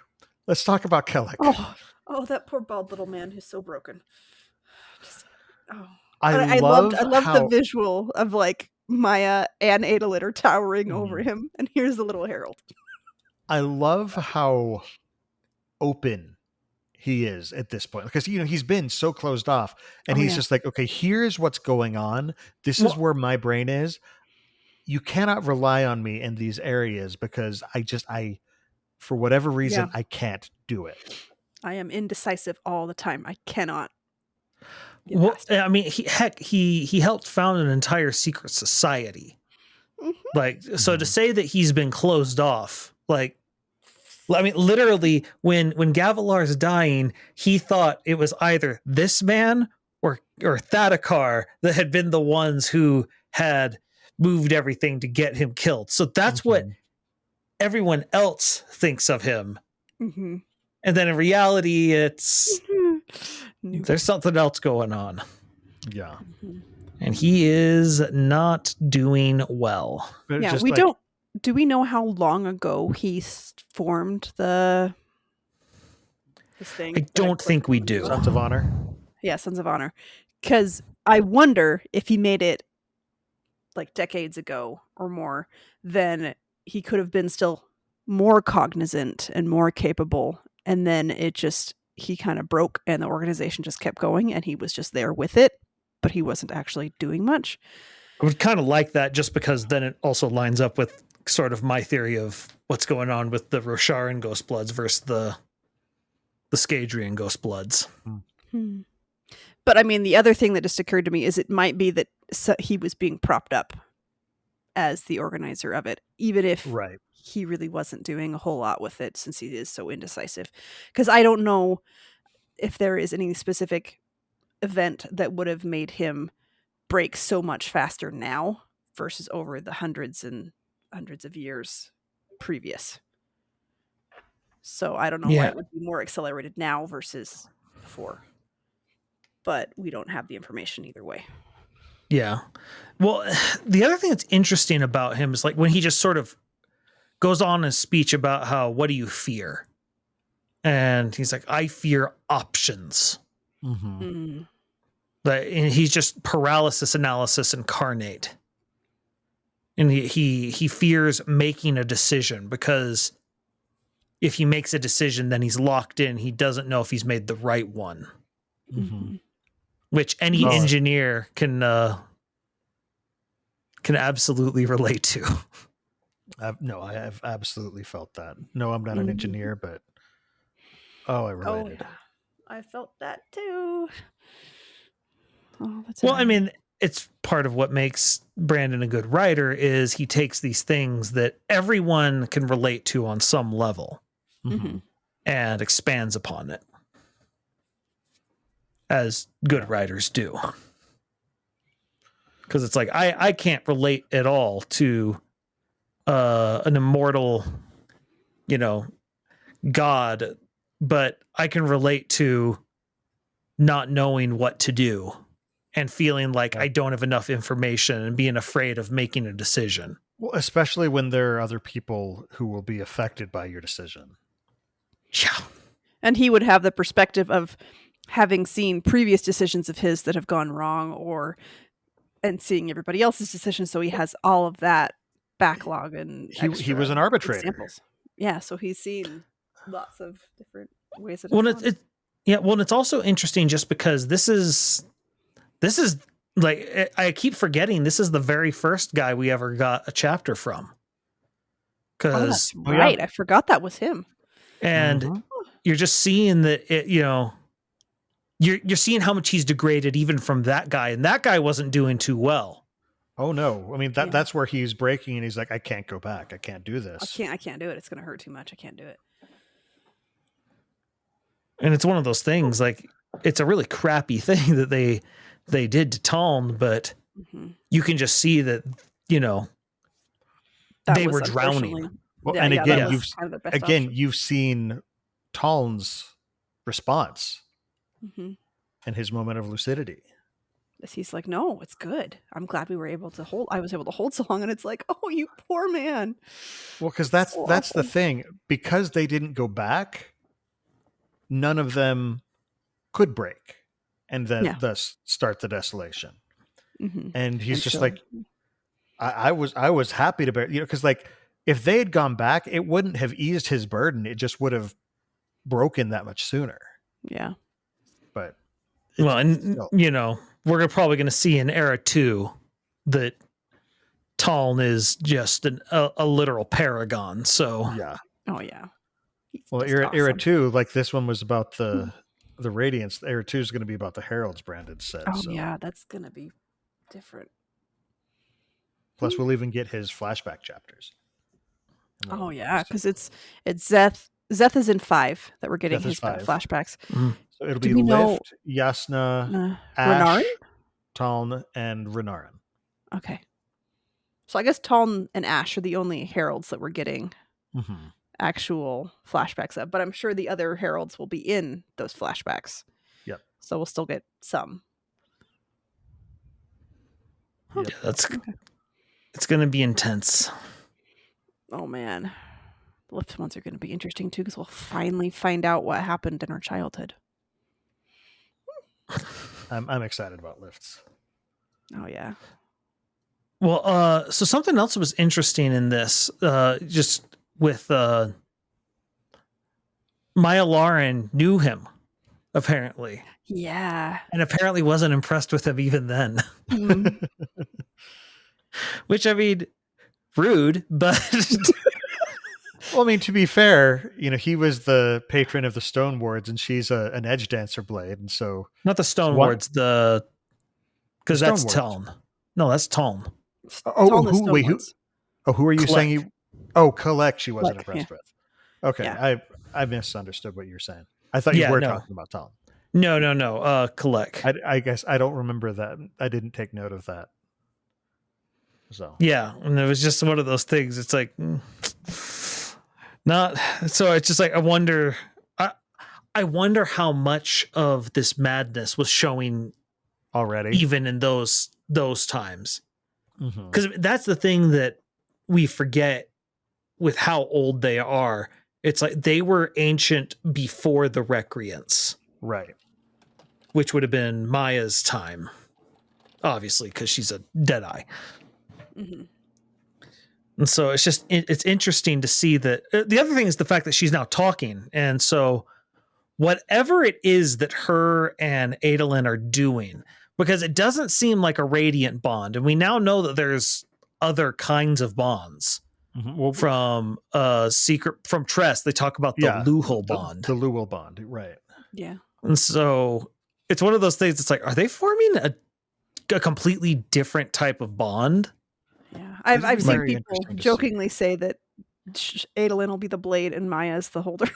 Let's talk about Kellic. Oh, that poor bald little man who's so broken. I loved the visual of like Maya and Adolin are towering over him, and here's the little herald. I love how open he is at this point, because he's been so closed off, and he's just like, okay, here's what's going on. This is where my brain is. You cannot rely on me in these areas because I for whatever reason I can't do it. I am indecisive all the time. I cannot. Well, I mean, he helped found an entire secret society. Mm-hmm. Like, so to say that he's been closed off, like, I mean, literally, when Gavilar's dying, he thought it was either this man or Thadakar that had been the ones who had moved everything to get him killed. So that's what everyone else thinks of him. Mm-hmm. And then in reality, it's there's something else going on. Yeah. And he is not doing well. Yeah, we don't. Do we know how long ago he formed this thing? I don't think we do. Sons of Honor. Yeah, Sons of Honor. Because I wonder if he made it like decades ago or more, then he could have been still more cognizant and more capable. And then he kind of broke and the organization just kept going and he was just there with it, but he wasn't actually doing much. I would kind of like that just because then it also lines up with sort of my theory of what's going on with the Rosharan Ghost Bloods versus the Scadrian Ghost Bloods. But I mean, the other thing that just occurred to me is it might be that he was being propped up as the organizer of it, even if he really wasn't doing a whole lot with it since he is so indecisive. Because I don't know if there is any specific event that would have made him break so much faster now versus over the hundreds and hundreds of years previous. So I don't know why it would be more accelerated now versus before. But we don't have the information either way. Yeah. Well, the other thing that's interesting about him is like when he just sort of goes on a speech about how, what do you fear? And he's like, I fear options. But he's just paralysis analysis incarnate. And he fears making a decision because if he makes a decision, then he's locked in. He doesn't know if he's made the right one. Which any engineer can absolutely relate to. No, I have absolutely felt that. No, I'm not an engineer, but I related. Oh, yeah. I felt that too. Oh, that's well, I mean, it's part of what makes Brandon a good writer is he takes these things that everyone can relate to on some level and expands upon it, as good writers do. Because it's like, I can't relate at all to an immortal, God, but I can relate to not knowing what to do and feeling like I don't have enough information and being afraid of making a decision. Well, especially when there are other people who will be affected by your decision. Yeah. And he would have the perspective of having seen previous decisions of his that have gone wrong and seeing everybody else's decisions. So he has all of that backlog and he was an arbitrator. Examples. Yeah. So he's seen lots of different ways that and it's also interesting just because this is like, I keep forgetting this is the very first guy we ever got a chapter from. That's right. I forgot that was him. And you're just seeing that you're seeing how much he's degraded even from that guy. And that guy wasn't doing too well. Oh no. I mean, that's where he's breaking and he's like, I can't go back. I can't do this. I can't do it. It's going to hurt too much. I can't do it. And it's one of those things, like, it's a really crappy thing that they did to Taln, but you can just see that, they were drowning. Well, and again, you've seen Taln's response and his moment of lucidity. He's like, no, it's good. I'm glad I was able to hold so long. And it's like, oh, you poor man. Well, because that's the thing. Because they didn't go back, none of them could break and then thus start the desolation. And he's just like, I was happy to bear, because like if they had gone back, it wouldn't have eased his burden. It just would have broken that much sooner. Yeah. But we're probably going to see in Era 2 that Taln is just a literal paragon. So yeah. Oh yeah. Well, Era 2, like this one was about the Radiance. Era 2 is going to be about the Heralds, Brandon said. Oh yeah, that's going to be different. Plus, we'll even get his flashback chapters. Oh yeah, because it's Zeth. Zeth is in 5 that we're getting his flashbacks. So it'll be Lift, Yasna, Ash, Renarin? Taln, and Renarin. Okay. So I guess Taln and Ash are the only heralds that we're getting actual flashbacks of, but I'm sure the other heralds will be in those flashbacks. Yep. So we'll still get some. Yep. Yeah, it's going to be intense. Oh man. The Lift ones are going to be interesting too, because we'll finally find out what happened in our childhood. I'm excited about Lifts. Oh yeah. Well, so something else was interesting in this, just with Maya Lauren knew him apparently. Yeah. And apparently wasn't impressed with him even then. Mm. Which, I mean, rude, but... Well, I mean, to be fair, he was the patron of the Stone Wards, and she's an edge dancer blade, and so... Not the Stone Wards, because that's Wards. Teln. No, that's Teln. Who are you Collect. saying? Collect she wasn't Collect, impressed with. Okay, Yeah. I misunderstood what you're saying. I thought you were talking about Tom. No. Collect. I guess I don't remember that. I didn't take note of that. So yeah, and it was just one of those things. It's like not. So it's just like I wonder how much of this madness was showing already, even in those times. Mm-hmm. Because that's the thing that we forget with how old they are. It's like they were ancient before the Recreants. Right. Which would have been Maya's time. Obviously, because she's a Deadeye. Mm-hmm. And so it's interesting to see that. The other thing is the fact that she's now talking. And so whatever it is that her and Adolin are doing, because it doesn't seem like a radiant bond. And we now know that there's other kinds of bonds. Mm-hmm. Well, from Tress, they talk about the Luhul bond. The Luhul bond, right. Yeah. And so it's one of those things. It's like, are they forming a completely different type of bond? Yeah. I've seen people jokingly say that Adolin will be the blade and Maya's the holder.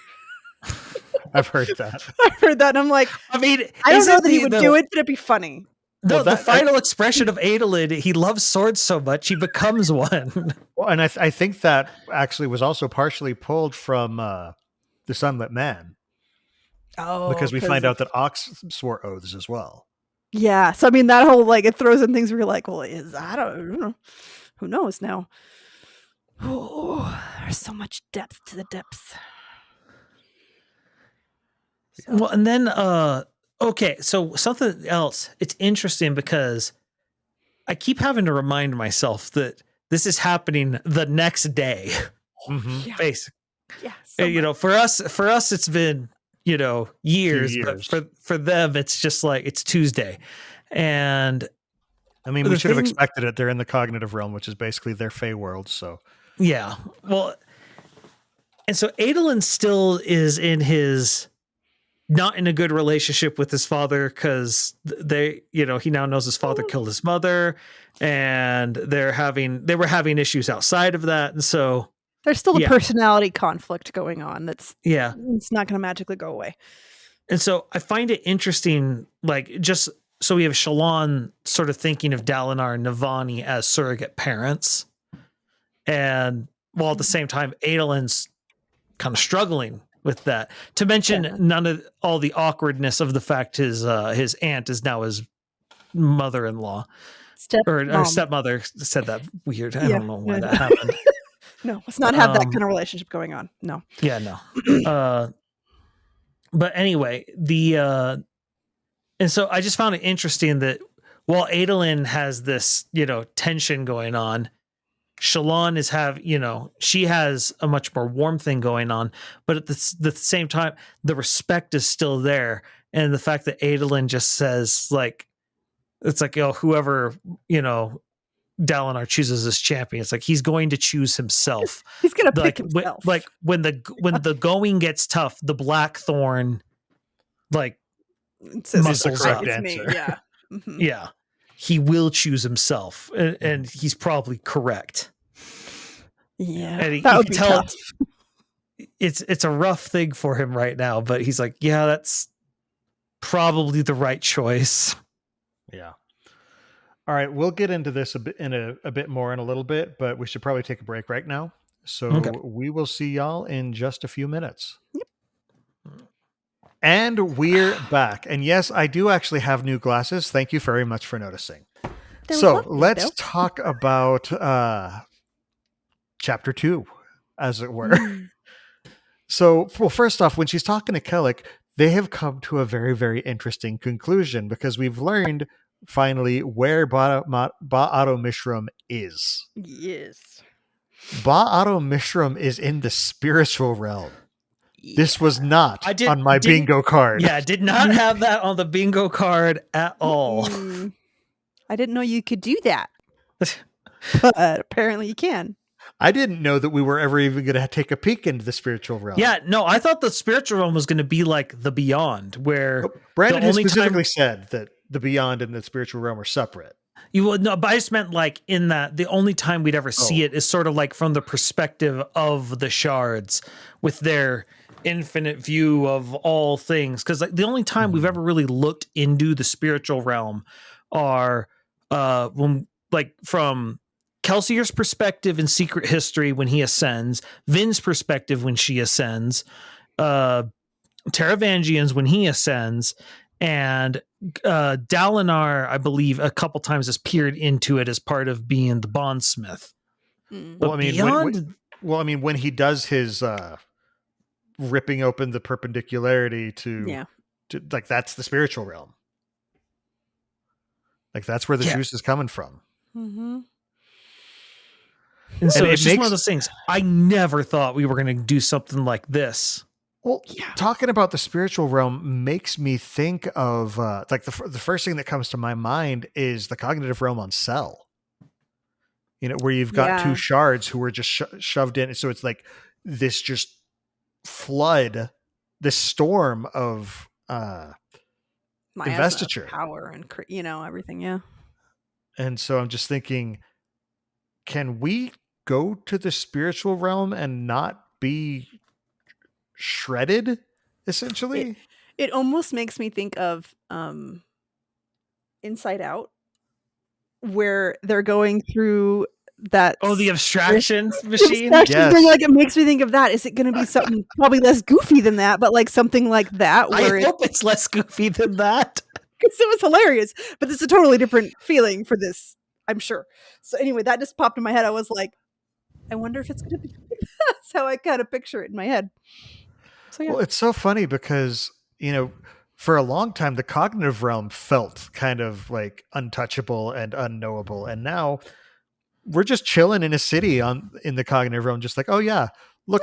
I've heard that. And I'm like, I mean, I don't know that he would do it, but it'd be funny. The final expression of Adolin, he loves swords so much, he becomes one. Well, and I think that actually was also partially pulled from The Sunlit Man. Oh. Because we find out that Ox swore oaths as well. Yeah. So, I mean, that whole, it throws in things where you're like, well, I don't know. Who knows now? Oh, there's so much depth to the depths. So. Well, and then, okay, so something else. It's interesting because I keep having to remind myself that this is happening the next day. Mm-hmm. Yeah. Basically. Yeah. So for us, it's been, years. But for them, it's just like it's Tuesday. And I mean, we should have expected it. They're in the cognitive realm, which is basically their Fey world. So, yeah. Well, and so Adolin still is not in a good relationship with his father because he now knows his father killed his mother, and they were having issues outside of that. And so there's still a personality conflict going on. It's not going to magically go away. And so I find it interesting, just so we have Shallan sort of thinking of Dalinar and Navani as surrogate parents. And while at the same time, Adolin's kind of struggling with that. To mention none of all the awkwardness of the fact his aunt is now his mother-in-law. Or stepmother. Said that weird. I don't know why that happened. No, let's not have that kind of relationship going on. No. Yeah, no. But anyway, and so I just found it interesting that while Adolin has this, tension going on, Shallan she has a much more warm thing going on, but at the same time, the respect is still there. And the fact that Adolin just says it's like, whoever, Dalinar chooses as champion, it's like he's going to choose himself. He's going to pick himself. When the going gets tough, the Blackthorn muscles up. Yeah. Mm-hmm. Yeah. He will choose himself, and he's probably correct. Yeah, and that would be tough. It's a rough thing for him right now, but he's like, yeah, that's probably the right choice. Yeah. All right, we'll get into this a bit more in a little bit, but we should probably take a break right now. So we will see y'all in just a few minutes. Yep. And we're back. And yes, I do actually have new glasses. Thank you very much for noticing. Let's talk about chapter 2, as it were. So, first off, when she's talking to Kellic, they have come to a very, very interesting conclusion because we've learned finally where Ba-Ado Mishram is. Yes. Ba-Ado Mishram is in the spiritual realm. This was not on my didn't- bingo card. Yeah, did not have that on the bingo card at all. I didn't know you could do that. But apparently you can. I didn't know that we were ever even going to take a peek into the spiritual realm. Yeah, no, I thought the spiritual realm was going to be like the beyond, where Brandon the has only specifically said that the beyond and the spiritual realm are separate. you would no, but I just meant like in that the only time we'd ever see it is sort of like from the perspective of the shards with their infinite view of all things. Because like the only time we've ever really looked into the spiritual realm are when like from Kelsier's perspective in Secret History when he ascends, Vin's perspective when she ascends, Taravangian's when he ascends, and Dalinar, I believe, a couple times has peered into it as part of being the bondsmith. Well, I mean, when he does his ripping open the perpendicularity to like that's the spiritual realm. Like that's where the juice is coming from. Mm-hmm. And so it's just one of those things. I never thought we were going to do something like this. Well, talking about the spiritual realm makes me think of like the first thing that comes to my mind is the cognitive realm on Cell. You know, where you've got two shards who were just shoved in. So it's like this just flood, this storm of investiture, power, and everything. Yeah. And so I'm just thinking, can we go to the spiritual realm and not be shredded, essentially? It almost makes me think of Inside Out, where they're going through that. Oh, the abstraction machine. Yes. Thing, like it makes me think of that. Is it going to be something probably less goofy than that, but like something like that? Where I hope it's less goofy than that. Because it was hilarious, but it's a totally different feeling for this, I'm sure. So anyway, that just popped in my head. I was like, I wonder if it's going to be. That's how I kind of picture it in my head. So, yeah. Well, it's so funny because, for a long time, the cognitive realm felt kind of like untouchable and unknowable. And now we're just chilling in a city in the cognitive realm, just like, oh yeah, look,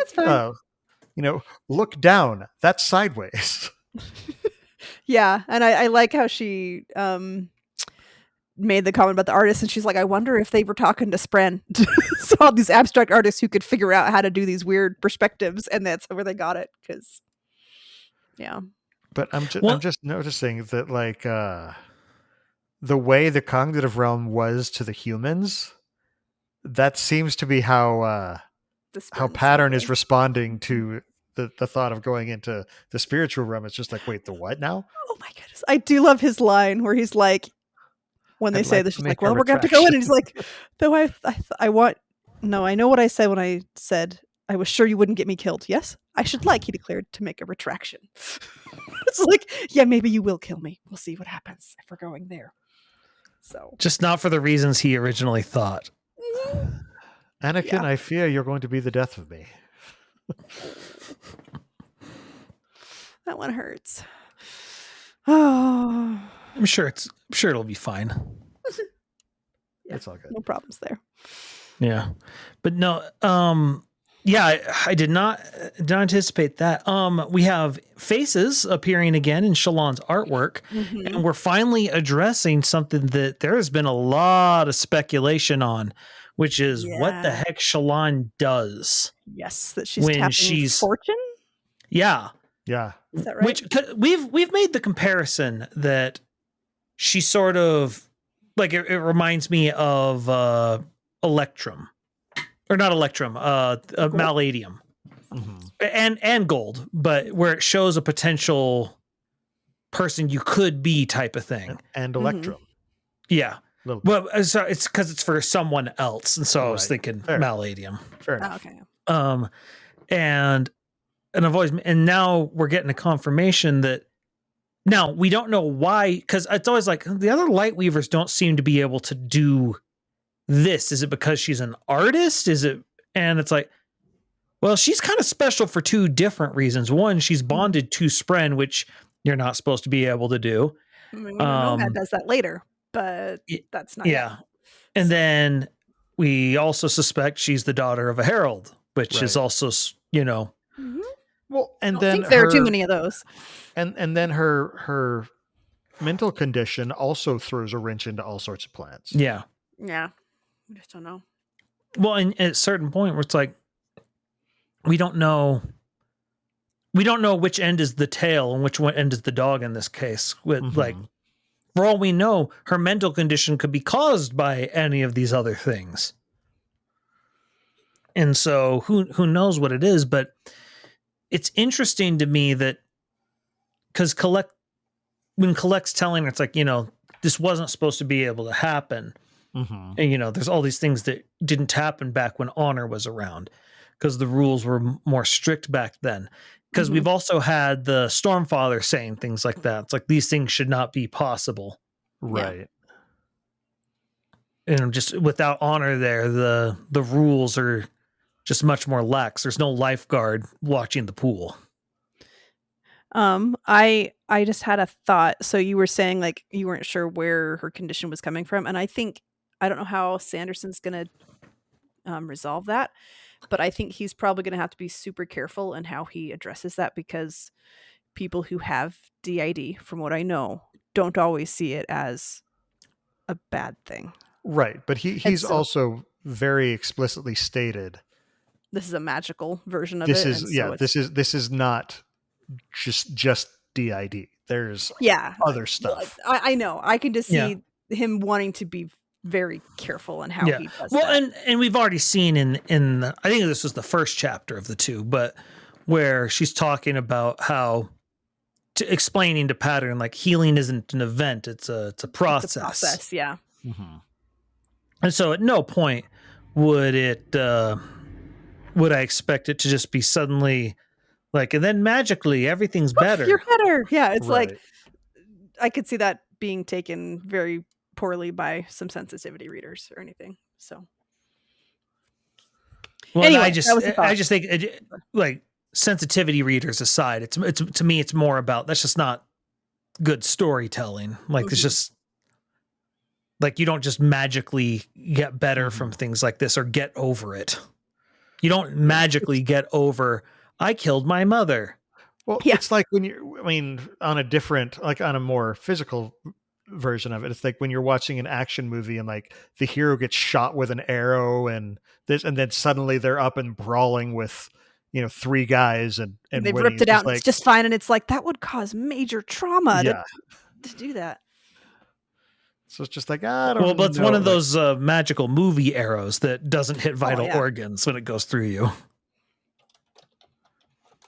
look down. That's sideways. Yeah. And I like how she made the comment about the artist, and she's like, I wonder if they were talking to Spren. Saw these abstract artists who could figure out how to do these weird perspectives, and that's where they got it. Because, But I'm just noticing that like the way the cognitive realm was to the humans, that seems to be how Pattern is responding to the thought of going into the spiritual realm. It's just like, wait, the what now? Oh my goodness. I do love his line where he's like, when they say this, she's like, well, we're going to have to go in. And he's like, though I know what I said when I said I was sure you wouldn't get me killed. Yes, I should like, he declared, to make a retraction. It's like, yeah, maybe you will kill me. We'll see what happens if we're going there. So just not for the reasons he originally thought. Anakin, I fear you're going to be the death of me. That one hurts. Oh, I'm sure it'll be fine. It's all good. No problems there. Yeah. But no, I did not anticipate that. We have faces appearing again in Shallan's artwork, and we're finally addressing something that there has been a lot of speculation on, which is what the heck Shallan does. Yes, that she's tapping fortune. Yeah. Yeah. Is that right? Which we've made the comparison that she sort of like it reminds me of Electrum. Or not Electrum, Maladium. And gold, but where it shows a potential person you could be type of thing. And Electrum. Yeah. Well, so it's because it's for someone else. And so I was thinking Maladium. Fair enough. Okay. And I've always, and now we're getting a confirmation that now we don't know why, because it's always like the other light weavers don't seem to be able to do this. Is it because she's an artist? Is it? And it's like, well, she's kind of special for two different reasons. One, she's bonded to Spren, which you're not supposed to be able to do. I mean, Nomad does that later, but that's not. Yeah. And then we also suspect she's the daughter of a herald, which is also, Well, and I don't then think there are too many of those. And then her mental condition also throws a wrench into all sorts of plans. Yeah. Yeah. I just don't know. Well, and at a certain point where it's like, we don't know which end is the tail and which one end is the dog in this case. With like, for all we know, her mental condition could be caused by any of these other things. And so who knows what it is, but it's interesting to me that because when Collect's telling her, it's like, this wasn't supposed to be able to happen. Mm-hmm. And, there's all these things that didn't happen back when Honor was around because the rules were more strict back then. Because we've also had the Stormfather saying things like that. It's like, these things should not be possible. Right. And just without Honor there, the rules are just much more lax. There's no lifeguard watching the pool. I just had a thought. So you were saying like you weren't sure where her condition was coming from, and I don't know how Sanderson's gonna resolve that, but I think he's probably gonna have to be super careful in how he addresses that, because people who have DID, from what I know, don't always see it as a bad thing. Right, but he's also very explicitly stated this is a magical version of this it. This is not just DID. There's other stuff. I know. I can just see him wanting to be very careful in how he does that. And we've already seen in I think this was the first chapter of the two, but where she's talking about how explaining to Pattern like healing isn't an event, it's a process. It's a process, yeah. Mm-hmm. And so at no point would I expect it to just be suddenly like, and then magically everything's better. You're better. Yeah, it's like I could see that being taken very poorly by some sensitivity readers or anything. So, well, anyway, I just think like sensitivity readers aside, it's to me it's more about that's just not good storytelling. Like it's just like you don't just magically get better from things like this or get over it. You don't magically get over I killed my mother. Well, it's like when on a more physical version of it, it's like when you're watching an action movie and like the hero gets shot with an arrow and then suddenly they're up and brawling with, three guys and they've ripped it out and it's just fine. And it's like, that would cause major trauma to do that. So it's just like, I don't know. Well, but it's one of those magical movie arrows that doesn't hit vital organs when it goes through you.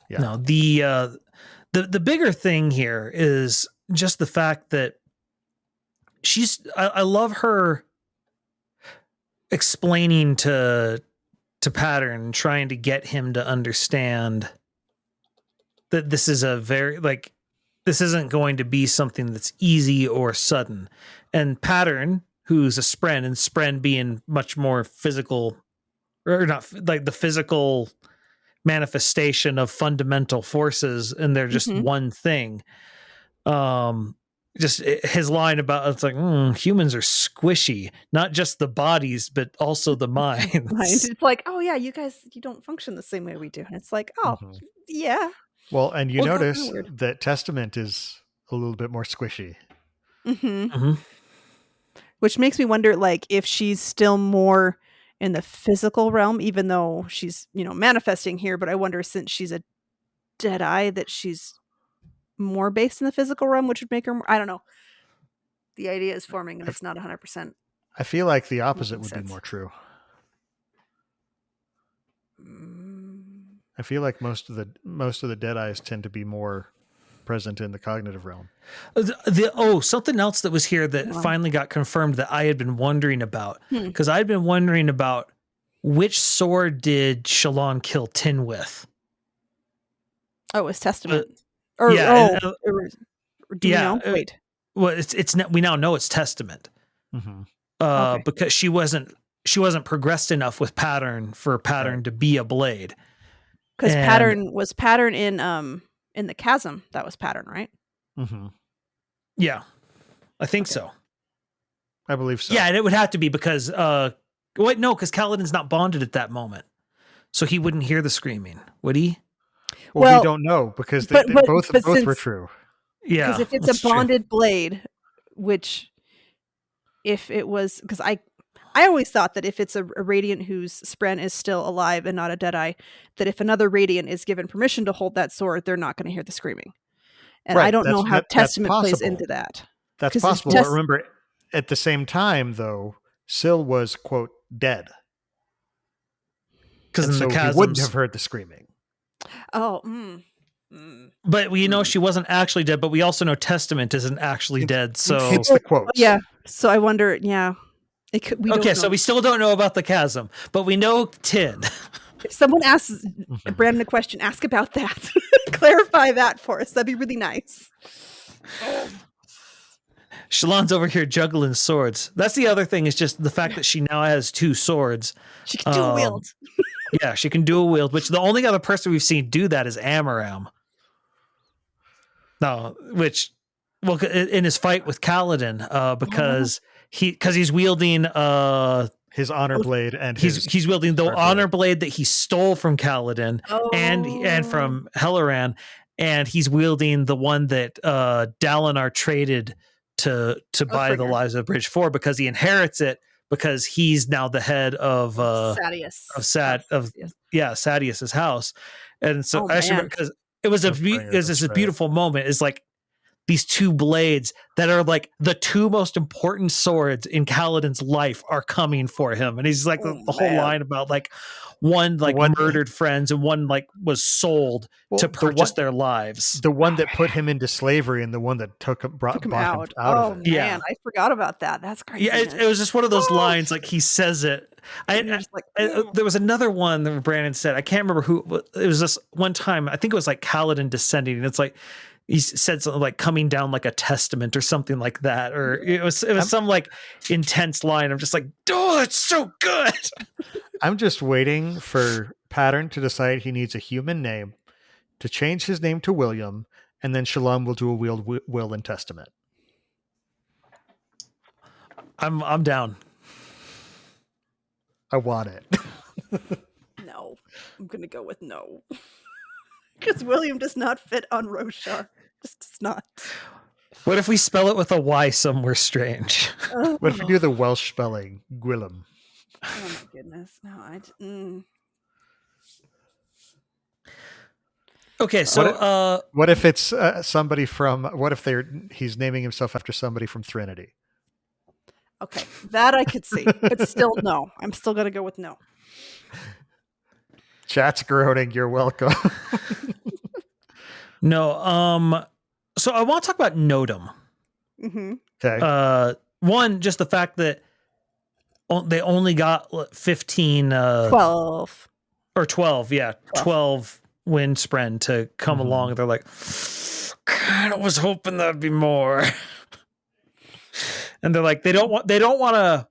Yeah. No, the bigger thing here is just the fact that I love her explaining to Pattern, trying to get him to understand that this is this isn't going to be something that's easy or sudden. And Pattern, who's a Spren, and Spren being much more physical, or not like the physical manifestation of fundamental forces, and they're just one thing. Just his line about it's like humans are squishy, not just the bodies but also the minds. It's like, oh yeah, you guys, you don't function the same way we do, and it's like, oh yeah. Well, and you notice that Testament is a little bit more squishy. Which makes me wonder, like, if she's still more in the physical realm, even though she's, manifesting here. But I wonder, since she's a Deadeye, that she's more based in the physical realm, which would make her more, I don't know. The idea is forming, and it's not 100%. I feel like the opposite would be more true. I feel like most of the Deadeyes tend to be more present in the cognitive realm. Something else that was here that finally got confirmed that I had been wondering about, because I'd been wondering about which sword did Shallan kill Tin with. Oh, it was Testament. Do you know? Wait. Well, we now know it's Testament. Because she wasn't progressed enough with Pattern for Pattern to be a blade. Because Pattern in the chasm, that was Pattern, right? Yeah, I think so. I believe so. Yeah, and it would have to be because because Kaladin's not bonded at that moment, so he wouldn't hear the screaming, would he? Well, we don't know because both were true. Yeah, because if it's that's a bonded blade, which if it was, because I always thought that if it's a radiant whose spren is still alive and not a deadeye, that if another radiant is given permission to hold that sword, they're not going to hear the screaming. And Right, I don't know how Testament plays possible. into that. That's possible. But remember, at the same time, though, Syl was, quote, dead. Because so he wouldn't have heard the screaming. Oh, But we know she wasn't actually dead, but we also know Testament isn't actually dead. So it's the quotes. Yeah. So I wonder, yeah. So we still don't know about the chasm, but we know Tin. If someone asks Brandon a question, ask about that. Clarify that for us. That'd be really nice. Shallan's over here juggling swords. That's the other thing, is just the fact that she now has 2 swords. She can dual wield. Yeah, she can dual wield, which the only other person we've seen do that is Amaram. No, in his fight with Kaladin, because he's wielding his honor blade, and he's wielding the honor blade that he stole from Kaladin and from Helleran, and he's wielding the one that Dalinar traded to buy the Lives of Bridge 4, because he inherits it, because he's now the head of Sadius's house. And so actually, because it was a beautiful moment. It's like these 2 blades that are like the 2 most important swords in Kaladin's life are coming for him. And he's like the whole line about like one murdered friends and one like was sold to purchase their lives. The one that put him into slavery and the one that brought him out of it. Man, I forgot about that. That's crazy. Yeah, it was just one of those lines, like he says it. There was another one that Brandon said. I can't remember who. It was this one time. I think it was like Kaladin descending, and it's like he said something like coming down like a testament or something like that, or it was some like intense line. I'm just like, oh, it's so good. I'm just waiting for Pattern to decide he needs a human name, to change his name to William, and then Shallan will do a will and testament. I'm down. I want it. No, I'm gonna go with no, because William does not fit on Roshar. Just does not. What if we spell it with a Y somewhere strange? What if we do the Welsh spelling, Gwillem? Oh my goodness! No, Okay, so what if it's somebody from? What if he's naming himself after somebody from Threnody? Okay, that I could see, but still no. I'm still gonna go with no. Chat's groaning. You're welcome. No. So I want to talk about Nodum. Mm-hmm. Okay. One, just the fact that they only got 15, 12 or 12. Yeah, 12 wind spren to come along. They're like, kind of was hoping that'd be more. And they're like, they don't want to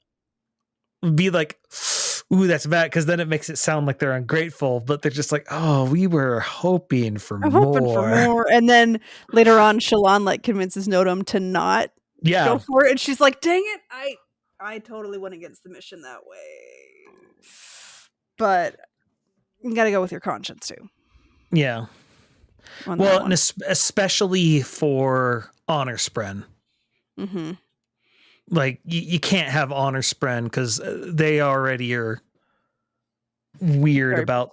be like, ooh, that's bad, because then it makes it sound like they're ungrateful. But they're just like, oh, we were hoping for more. And then later on, Shallan like convinces Nodum to not go for it, and she's like, dang it, I totally went against the mission that way. But you got to go with your conscience too. Yeah. Well, and especially for honor spren. Mm-hmm. Like you can't have honor spren because they already are weird about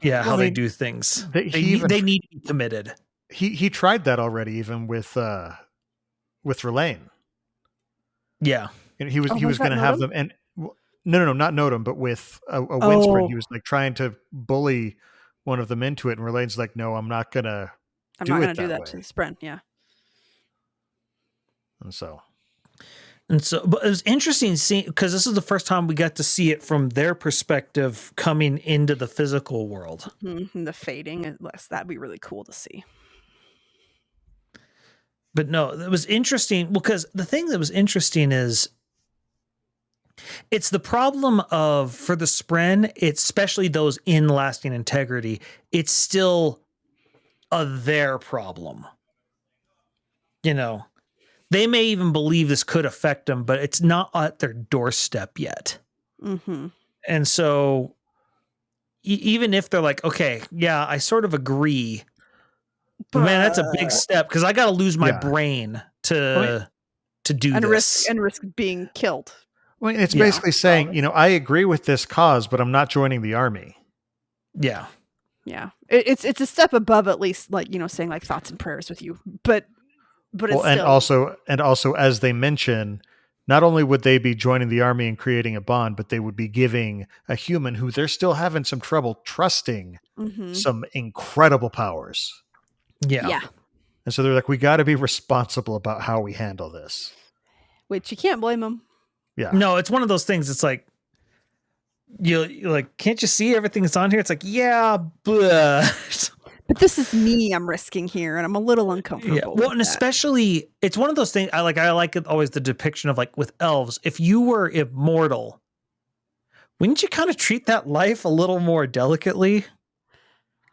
how they do things. They need to be committed. He tried that already, even with Relaine. Yeah, and he was going to have them, and no, not Nodum, but with a Windspren. He was like trying to bully one of them into it, and Relaine's like, "No, I'm not gonna do that to the Spren." Yeah, and so, but it was interesting seeing, because this is the first time we got to see it from their perspective coming into the physical world. Mm-hmm. The fading, that'd be really cool to see. But no, it was interesting because the thing that was interesting is it's the problem of, for the Spren, it's especially those in lasting integrity, it's still their problem. You know, they may even believe this could affect them, but it's not at their doorstep yet. Mm-hmm. And so even if they're like, okay, yeah, I sort of agree. But man, that's a big step because I got to lose my brain to do this. And risk being killed. Well, it's basically saying, I agree with this cause, but I'm not joining the army. Yeah. Yeah. It's a step above at least, like, saying like thoughts and prayers with you. But it's still... and also as they mention, not only would they be joining the army and creating a bond, but they would be giving a human who they're still having some trouble trusting some incredible powers. Yeah. And so they're like, we got to be responsible about how we handle this. Which you can't blame them. Yeah. No, it's one of those things. It's like, you're like, can't you see everything that's on here? It's like, yeah, but this is me I'm risking here, and I'm a little uncomfortable. Yeah. Well, and especially, it's one of those things. I like it always, the depiction of like with elves. If you were immortal, wouldn't you kind of treat that life a little more delicately?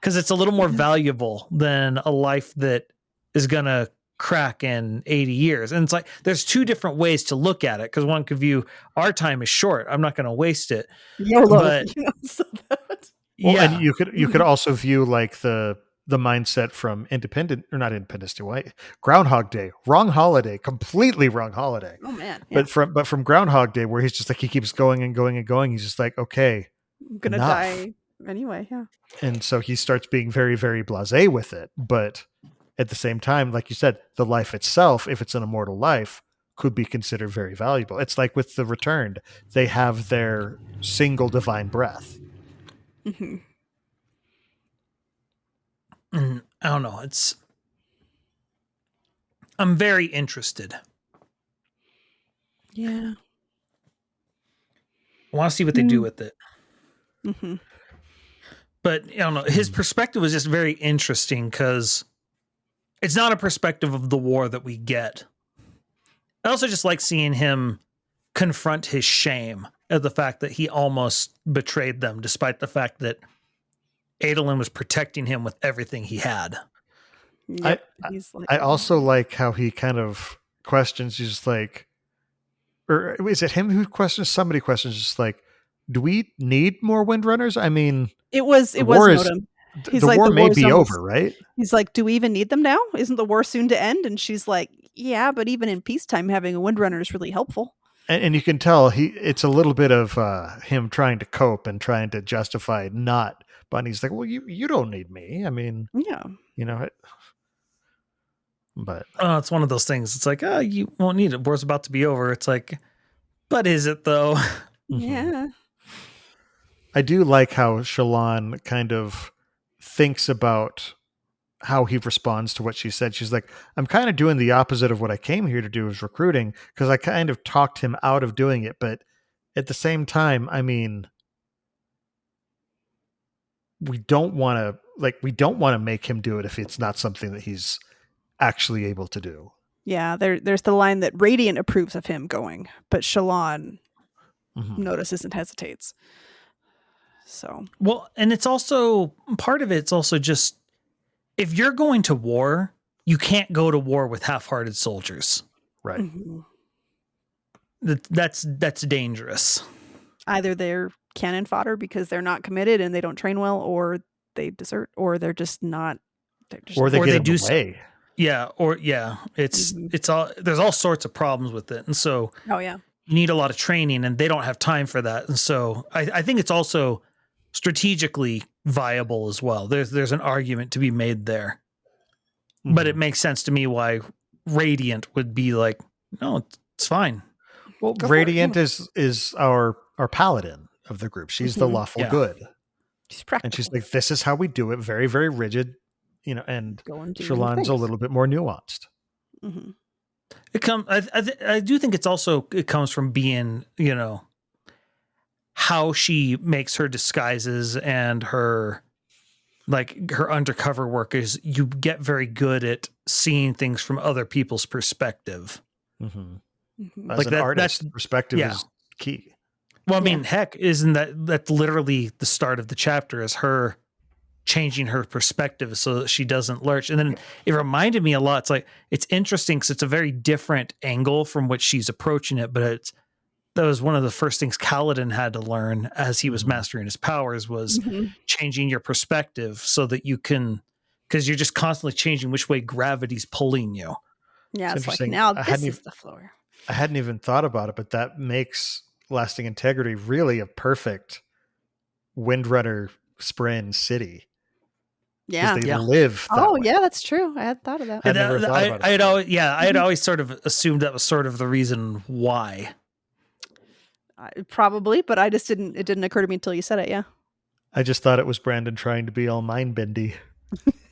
Because it's a little more valuable than a life that is gonna crack in 80 years. And it's like, there's two different ways to look at it, because one could view our time is short, I'm not going to waste it. But and you could also view like the mindset from Groundhog Day, wrong holiday, completely wrong holiday. Oh man. Yeah. But from Groundhog Day, where he's just like, he keeps going and going and going, he's just like, okay, I'm gonna die anyway. Yeah. And so he starts being very, very blasé with it. But at the same time, like you said, the life itself, if it's an immortal life, could be considered very valuable. It's like with the Returned, they have their single divine breath. Mm-hmm. And I don't know. I'm very interested. Yeah. I want to see what they do with it. Mm-hmm. But I don't know. His perspective was just very interesting because it's not a perspective of the war that we get. I also just like seeing him confront his shame at the fact that he almost betrayed them, despite the fact that Adolin was protecting him with everything he had. Yep. I also like how he kind of questions, just like, or is it him who questions? Somebody questions, just like, do we need more Windrunners? I mean, it was Nodum. He's the war may be over, right? He's like, do we even need them now? Isn't the war soon to end? And she's like, yeah, but even in peacetime, having a Windrunner is really helpful. And you can tell it's a little bit of him trying to cope and trying to justify not. But he's like, well, you don't need me. I mean, yeah, but it's one of those things. It's like, you won't need it. War's about to be over. It's like, but is it though? Yeah. I do like how Shallan kind of thinks about how he responds to what she said. She's like, I'm kind of doing the opposite of what I came here to do, is recruiting, because I kind of talked him out of doing it. But at the same time, I mean, we don't want to make him do it if it's not something that he's actually able to do. Yeah, there's the line that Radiant approves of him going, but Shallan notices and hesitates. So, well, and it's also part of it's also just, if you're going to war, you can't go to war with half-hearted soldiers. Right. Mm-hmm. That's dangerous. Either they're cannon fodder because they're not committed and they don't train well, or they desert, or they're just not. Or they get away. Yeah, it's all, there's all sorts of problems with it, and so you need a lot of training, and they don't have time for that, and so I think it's also strategically viable as well. There's an argument to be made there, but it makes sense to me why Radiant would be like, no, it's fine. Well, Radiant is our paladin of the group. She's the lawful good. She's practical. And she's like, this is how we do it. Very, very rigid, and Shallan's a little bit more nuanced. Mm-hmm. I do think it comes from being, how she makes her disguises and her undercover work is, you get very good at seeing things from other people's perspective. Mm-hmm. As an artist, perspective is key. Well, I mean, heck, isn't that's literally the start of the chapter, is her changing her perspective so that she doesn't lurch. And then it reminded me a lot. It's like, it's interesting because it's a very different angle from which she's approaching it, but that was one of the first things Kaladin had to learn as he was mastering his powers was changing your perspective so that you can, because you're just constantly changing which way gravity's pulling you. Yeah, it's like interesting. now this is the floor. I hadn't even thought about it, but that makes lasting integrity really a perfect Windrunner Spren city. Yeah. They live that way. Yeah, that's true. I had thought of that. I never thought about it. I had always sort of assumed that was sort of the reason why. Probably, but it didn't occur to me until you said it. Yeah. I just thought it was Brandon trying to be all mind bendy.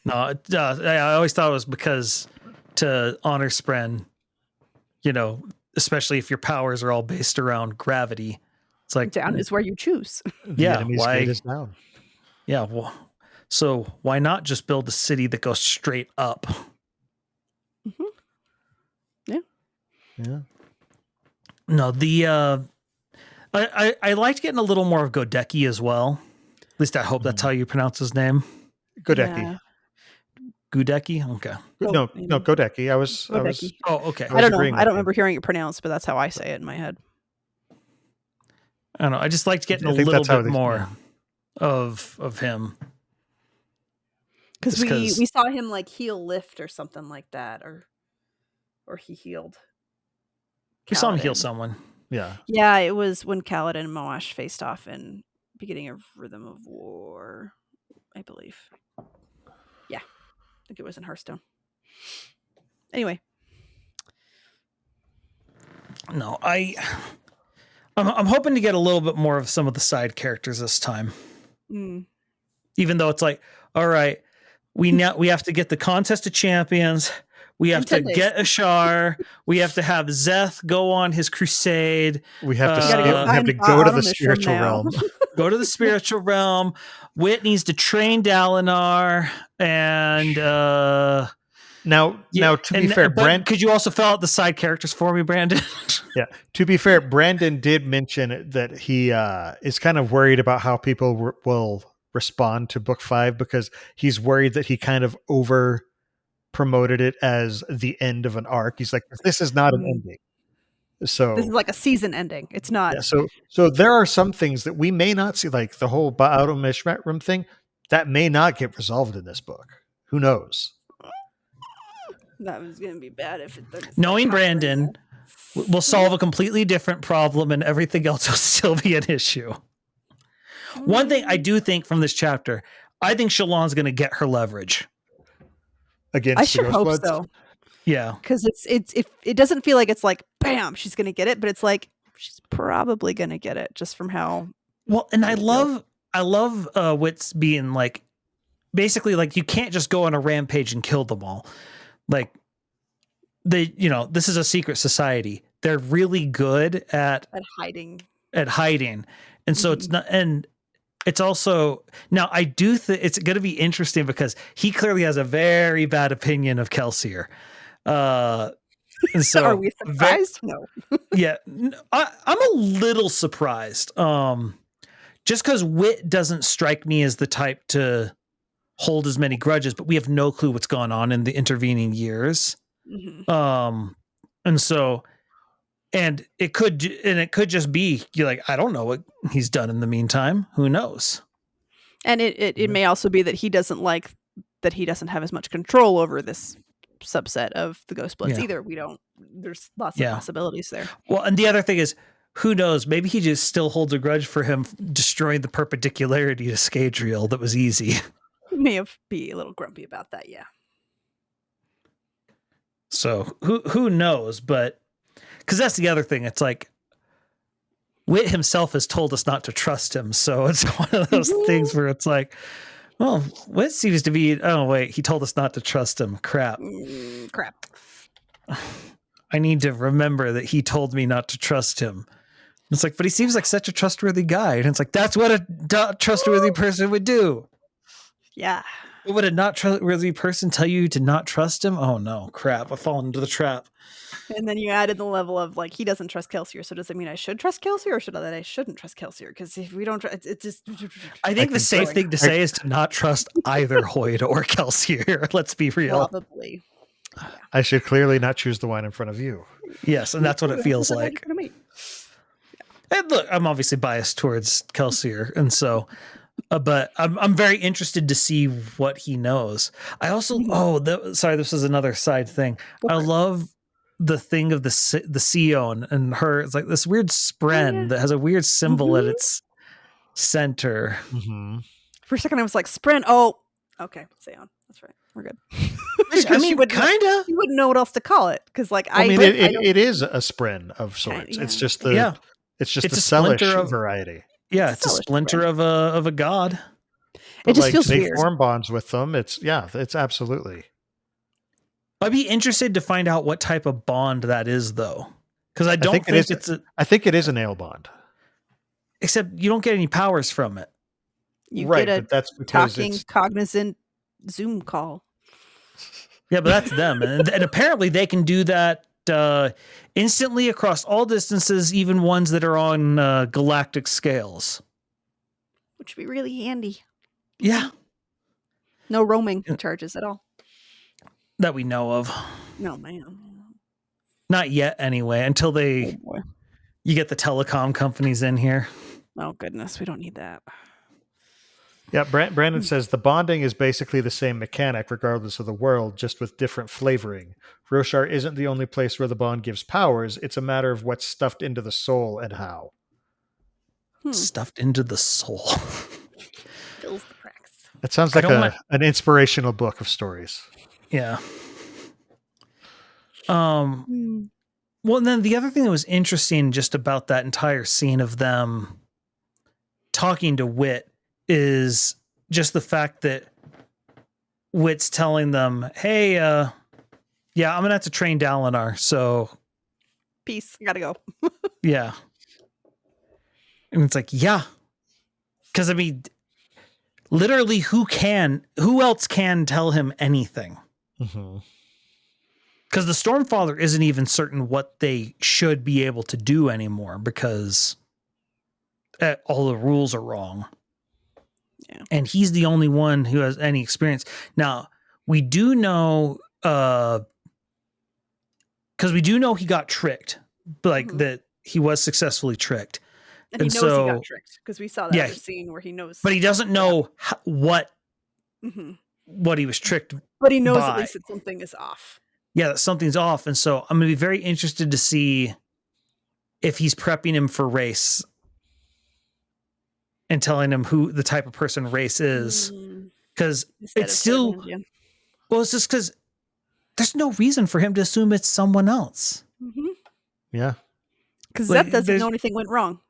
No, I always thought it was because to honor Spren, especially if your powers are all based around gravity, it's like down is where you choose. The enemy's fate is down. Yeah, well, so why not just build a city that goes straight up? Yeah. No, I liked getting a little more of Godeki as well. At least I hope that's how you pronounce his name. Godeki. Yeah. Gudeki? Okay. No, Godeki. I was. Oh, okay. I don't know. I don't remember hearing it pronounced, but that's how I say it in my head. I don't know. I just liked getting a little bit more of him. Because we saw him like heal Lift or something like that, or he healed. We saw him heal someone. Yeah. Yeah, it was when Kaladin and Moash faced off in beginning of Rhythm of War, I believe. Yeah. I think it was in Hearthstone. Anyway. No, I'm hoping to get a little bit more of some of the side characters this time. Even though it's like, all right, we have to get the Contest of Champions. We have to get Ashar. We have to have Zeth go on his crusade. We have to go to the spiritual realm. Go to the spiritual realm. Wit needs to train Dalinar. And now to be fair, Brandon, could you also fill out the side characters for me, Brandon? Yeah. To be fair, Brandon did mention that he is kind of worried about how people will respond to book 5 because he's worried that he kind of over promoted it as the end of an arc. He's like, this is not an ending. So this is like a season ending. It's not. Yeah, so there are some things that we may not see, like the whole Ba'atum Mishmat room thing, that may not get resolved in this book. Who knows? That was going to be bad if it. Knowing Brandon, we'll solve a completely different problem, and everything else will still be an issue. One thing I do think from this chapter, I think Shallan's going to get her leverage. Against I sure hope so. Yeah, because it doesn't feel like it's like bam, she's going to get it, but it's like she's probably going to get it just from how well. And I love Wit's being like, basically like you can't just go on a rampage and kill them all. Like this is a secret society. They're really good at hiding. And so it's not, and it's also, now I do think it's going to be interesting because he clearly has a very bad opinion of Kelsier. And so are we surprised? No. Yeah. I'm a little surprised. Just because Wit doesn't strike me as the type to hold as many grudges, but we have no clue what's gone on in the intervening years. And so, and it could just be you're like, I don't know what he's done in the meantime. Who knows? And it may also be that he doesn't like that he doesn't have as much control over this subset of the Ghost Bloods either. There's lots of possibilities there. Well, and the other thing is, who knows? Maybe he just still holds a grudge for him destroying the perpendicularity to Scadrial that was easy. He may be a little grumpy about that, yeah. So who knows? But because that's the other thing. It's like Wit himself has told us not to trust him. So it's one of those things where it's like, well, Wit seems to be, oh, wait, he told us not to trust him. Crap. I need to remember that he told me not to trust him. It's like, but he seems like such a trustworthy guy. And it's like, that's what a trustworthy person would do. Yeah. Would a not trustworthy person tell you to not trust him? Oh, no. Crap. I've fallen into the trap. And then you added the level of like, he doesn't trust Kelsier. So does it mean I should trust Kelsier or should I shouldn't trust Kelsier? Because if we don't trust, it's just. I think the safe thing to say is to not trust either Hoyd or Kelsier. Let's be real. Probably. I should clearly not choose the one in front of you. Yes. And that's what it feels like. And look, I'm obviously biased towards Kelsier, and so, but I'm very interested to see what he knows. I also, sorry, this is another side thing. I love the thing of the Sion and her. It's like this weird spren that has a weird symbol at its center. Mm-hmm. For a second, I was like, Spren. Oh, okay. Sion. That's right. We're good. I mean, kind of. You wouldn't know what else to call it because, like, it is a spren of sorts. Yeah. It's just the it's a Celish variety. Yeah, it's a splinter of a god. It just feels they weird. form bonds with them. It's absolutely. I'd be interested to find out what type of bond that is, though, because I think it's I think it is an ale bond. Except you don't get any powers from it. You right, get a but that's because talking, cognizant Zoom call. Yeah, but that's them, and apparently they can do that instantly across all distances, even ones that are on galactic scales, which would be really handy. Yeah, no roaming charges at all that we know of. No, man, not yet. Anyway, until you get the telecom companies in here. Oh goodness, we don't need that. Yeah, Brandon says the bonding is basically the same mechanic regardless of the world, just with different flavoring. Roshar isn't the only place where the bond gives powers. It's a matter of what's stuffed into the soul and how. Stuffed into the soul. Fills the cracks. That sounds like an inspirational book of stories. Yeah. Well, and then the other thing that was interesting just about that entire scene of them talking to Wit is just the fact that Wit's telling them, hey, I'm going to have to train Dalinar, so... Peace, gotta go. Yeah. And it's like, yeah. Because, I mean, literally, who else can tell him anything? Mm-hmm. Because the Stormfather isn't even certain what they should be able to do anymore because all the rules are wrong. Yeah. And he's the only one who has any experience. Now, we do know, because we do know he got tricked, like that he was successfully tricked. And he knows he got tricked because we saw that other scene where he knows. But he doesn't know what he was tricked by. But he knows at least that something is off. Yeah, that something's off. And so I'm going to be very interested to see if he's prepping him for race and telling him who the type of person race is. Because it's still... Well, it's just because there's no reason for him to assume it's someone else. Mm-hmm. Yeah. Because Zeth doesn't know anything went wrong.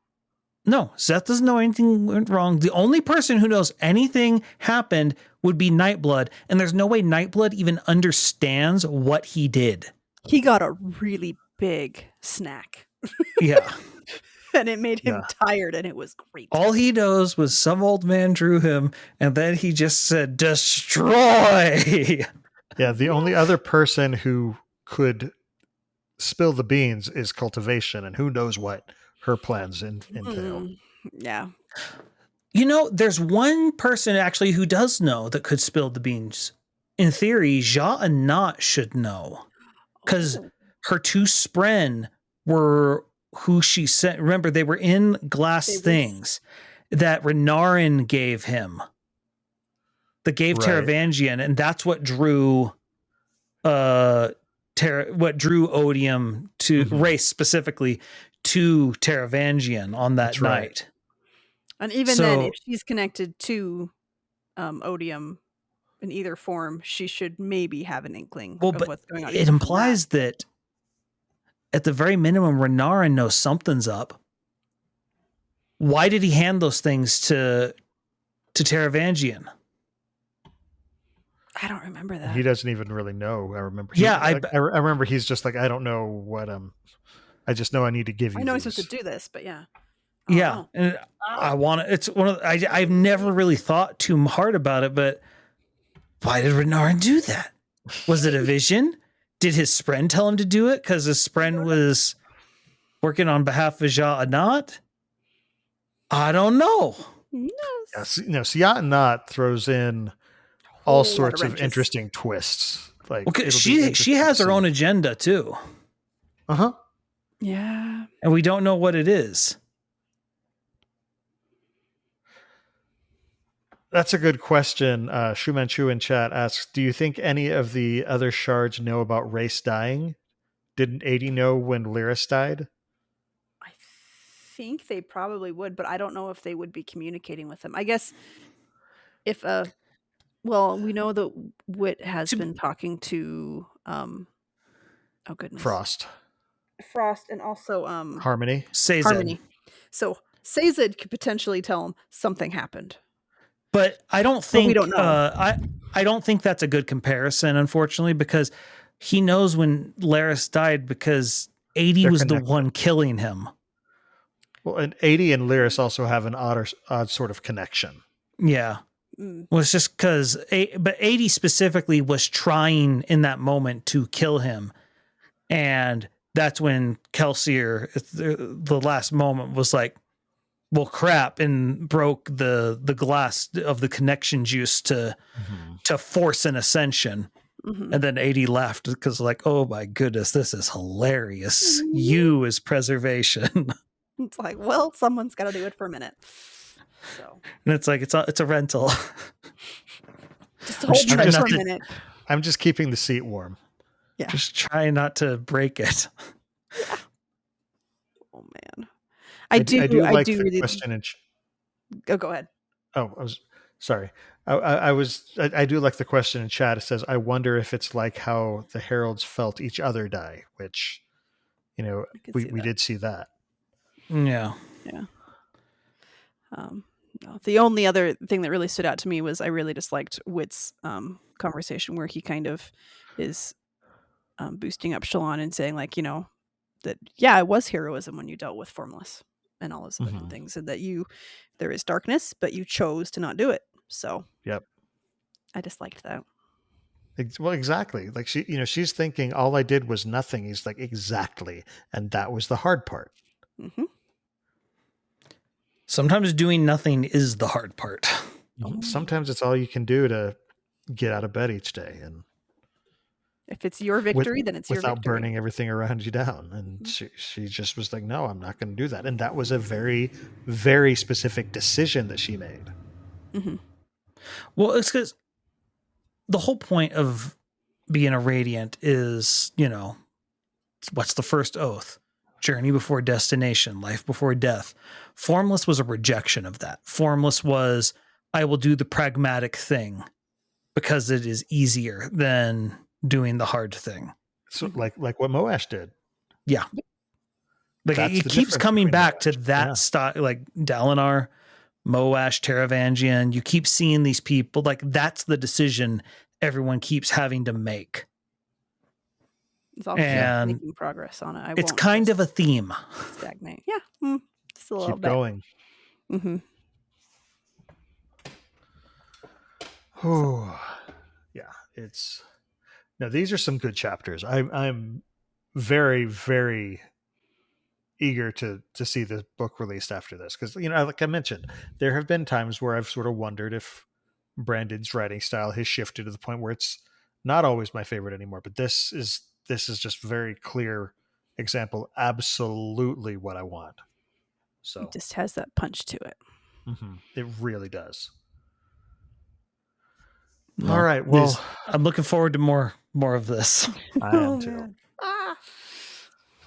No, Zeth doesn't know anything went wrong. The only person who knows anything happened would be Nightblood. And there's no way Nightblood even understands what he did. He got a really big snack. Yeah. And it made him tired, and it was great. All he knows was some old man drew him, and then he just said, destroy! Yeah, the only other person who could spill the beans is Cultivation, and who knows what her plans entail. Yeah. You know, there's one person actually who does know that could spill the beans. In theory, Ja-Anat should know. Because her two Spren were who she sent. Remember, they were in glass things that Renarin gave him. That gave Taravangian, and that's what drew Odium to race specifically to Taravangian on that night. And even then, if she's connected to Odium in either form, she should maybe have an inkling of what's going on. It implies that at the very minimum, Renarin knows something's up. Why did he hand those things to Taravangian? I don't remember that. He doesn't even really know. I remember. I remember he's just like, I don't know what I just know I need to give you. I know these. I'm supposed to do this, but yeah. Yeah, and I want to. It's one of. I've never really thought too hard about it, but why did Renarin do that? Was it a vision? Did his Spren tell him to do it because his Spren was working on behalf of Ja-Anat? I don't know. Ja-Anat throws in all sorts of interesting twists. Like she has her own agenda too. Uh-huh. Yeah. And we don't know what it is. That's a good question. Shu Manchu in chat asks, do you think any of the other shards know about Race dying? Didn't 80 know when Laurys died? I think they probably would, but I don't know if they would be communicating with him. I guess if well, we know that Wit has been talking to oh goodness. Frost. And also Harmony. Sazed. Harmony. So Sazed could potentially tell him something happened. But I don't think we don't know. I don't think that's a good comparison, unfortunately, because he knows when Laurys died because 80 They're was connected. the one killing him. Well, and 80 and Laurys also have an odd sort of connection. Yeah. Well, it's just because, but 80 specifically was trying in that moment to kill him. And that's when Kelsier, the last moment, was like, well, crap, and broke the glass of the connection juice to force an ascension. And then 80 laughed because, like, oh my goodness, this is hilarious. You is preservation. It's like, well, someone's got to do it for a minute. So, and it's like, it's a rental. Just hold it for a minute. I'm just keeping the seat warm. Yeah. Just try not to break it. Yeah. Oh man. I do like the really question. go ahead. Oh, I was sorry. I do like the question in chat. It says, I wonder if it's like how the heralds felt each other die, which, we did see that. Yeah. Yeah. No, the only other thing that really stood out to me was I really just liked Wit's conversation where he kind of is boosting up Shallan and saying, like, that, yeah, it was heroism when you dealt with Formless and all those other things, and that there is darkness, but you chose to not do it. So, yep. I just liked that. Well, exactly. Like she's thinking all I did was nothing. He's like, exactly. And that was the hard part. Mm-hmm. Sometimes doing nothing is the hard part. Sometimes it's all you can do to get out of bed each day. And if it's your victory, then it's your victory. Without burning everything around you down. And she just was like, no, I'm not going to do that. And that was a very, very specific decision that she made. Mm-hmm. Well, it's because the whole point of being a Radiant is, what's the first oath? Journey before destination, life before death. Formless was a rejection of that. Formless was, I will do the pragmatic thing because it is easier than doing the hard thing. So like what Moash did. Yeah. Like it keeps coming back to that style, like Dalinar, Moash, Taravangian. You keep seeing these people, like that's the decision everyone keeps having to make. It's also making progress on it. It's kind of a theme. Stagnate. Yeah. Just a little Keep bit. going. Mm-hmm. Oh, yeah. These are some good chapters. I'm very, very eager to see the book released after this. Because, like I mentioned, there have been times where I've sort of wondered if Brandon's writing style has shifted to the point where it's not always my favorite anymore. But this is just very clear example. Absolutely what I want. So it just has that punch to it. It really does. No, all right. Well, I'm looking forward to more of this. I am too.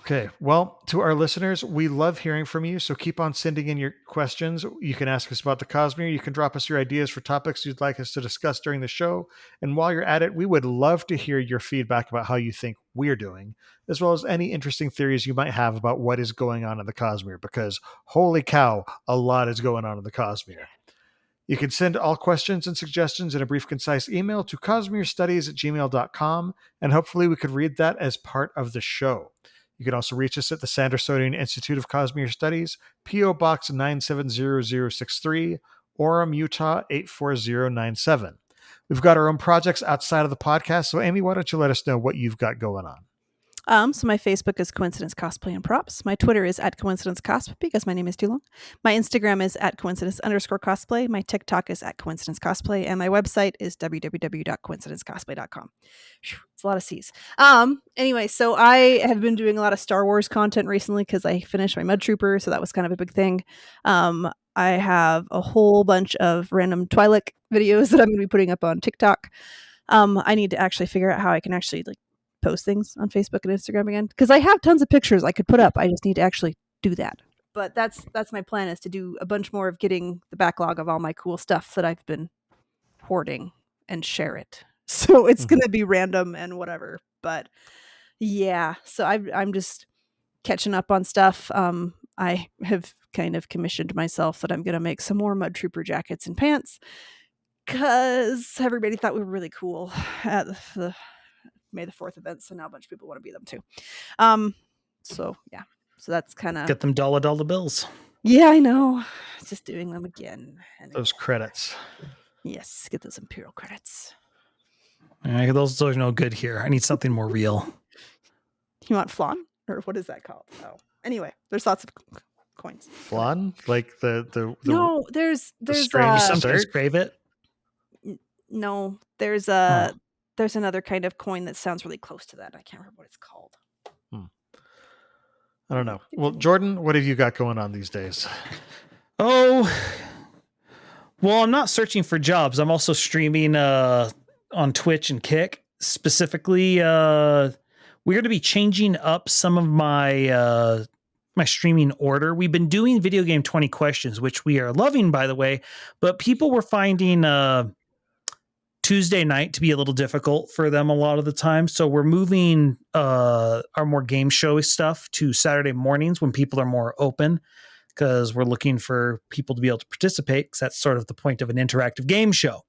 Okay. Well, to our listeners, we love hearing from you. So keep on sending in your questions. You can ask us about the Cosmere. You can drop us your ideas for topics you'd like us to discuss during the show. And while you're at it, we would love to hear your feedback about how you think we're doing, as well as any interesting theories you might have about what is going on in the Cosmere, because holy cow, a lot is going on in the Cosmere. You can send all questions and suggestions in a brief, concise email to cosmerestudies@gmail.com, and hopefully we could read that as part of the show. You can also reach us at the Sandersonian Institute of Cosmere Studies, P.O. Box 970063, Orem, Utah 84097. We've got our own projects outside of the podcast, so Amy, why don't you let us know what you've got going on? So my Facebook is Coincidence Cosplay and Props. My Twitter is @CoincidenceCosp because my name is too long. My Instagram is @coincidence_cosplay. My TikTok is @coincidencecosplay. And my website is www.coincidencecosplay.com. It's a lot of C's. Anyway, so I have been doing a lot of Star Wars content recently because I finished my Mud Trooper, so that was kind of a big thing. I have a whole bunch of random Twi'lek videos that I'm going to be putting up on TikTok. I need to actually figure out how I can actually like post things on Facebook and Instagram again, because I have tons of pictures I could put up. I just need to actually do that. But that's my plan, is to do a bunch more of getting the backlog of all my cool stuff that I've been hoarding and share it. So it's going to be random and whatever. But yeah, so I'm just catching up on stuff. I have kind of commissioned myself that I'm going to make some more Mud Trooper jackets and pants, because everybody thought we were really cool at the May the 4th event. So now a bunch of people want to be them too. So yeah, so that's kind of Get them dollar bills. Yeah, I know. Just doing them again. Those credits. Yes, get those Imperial credits. Those are no good here. I need something more real. You want flan? Or what is that called? Oh, anyway, there's lots of coins. Flan? Like the No, there's strange You sometimes dessert? crave it. no, there's another kind of coin that sounds really close to that. I can't remember what it's called. I don't know. Well, Jordan, what have you got going on these days? Oh, well, I'm not searching for jobs. I'm also streaming on Twitch and Kick. Specifically, we're going to be changing up some of my my streaming order. We've been doing Video Game 20 Questions, which we are loving, by the way, but people were finding Tuesday night to be a little difficult for them a lot of the time. So we're moving our more game show stuff to Saturday mornings when people are more open, because we're looking for people to be able to participate, because that's sort of the point of an interactive game show.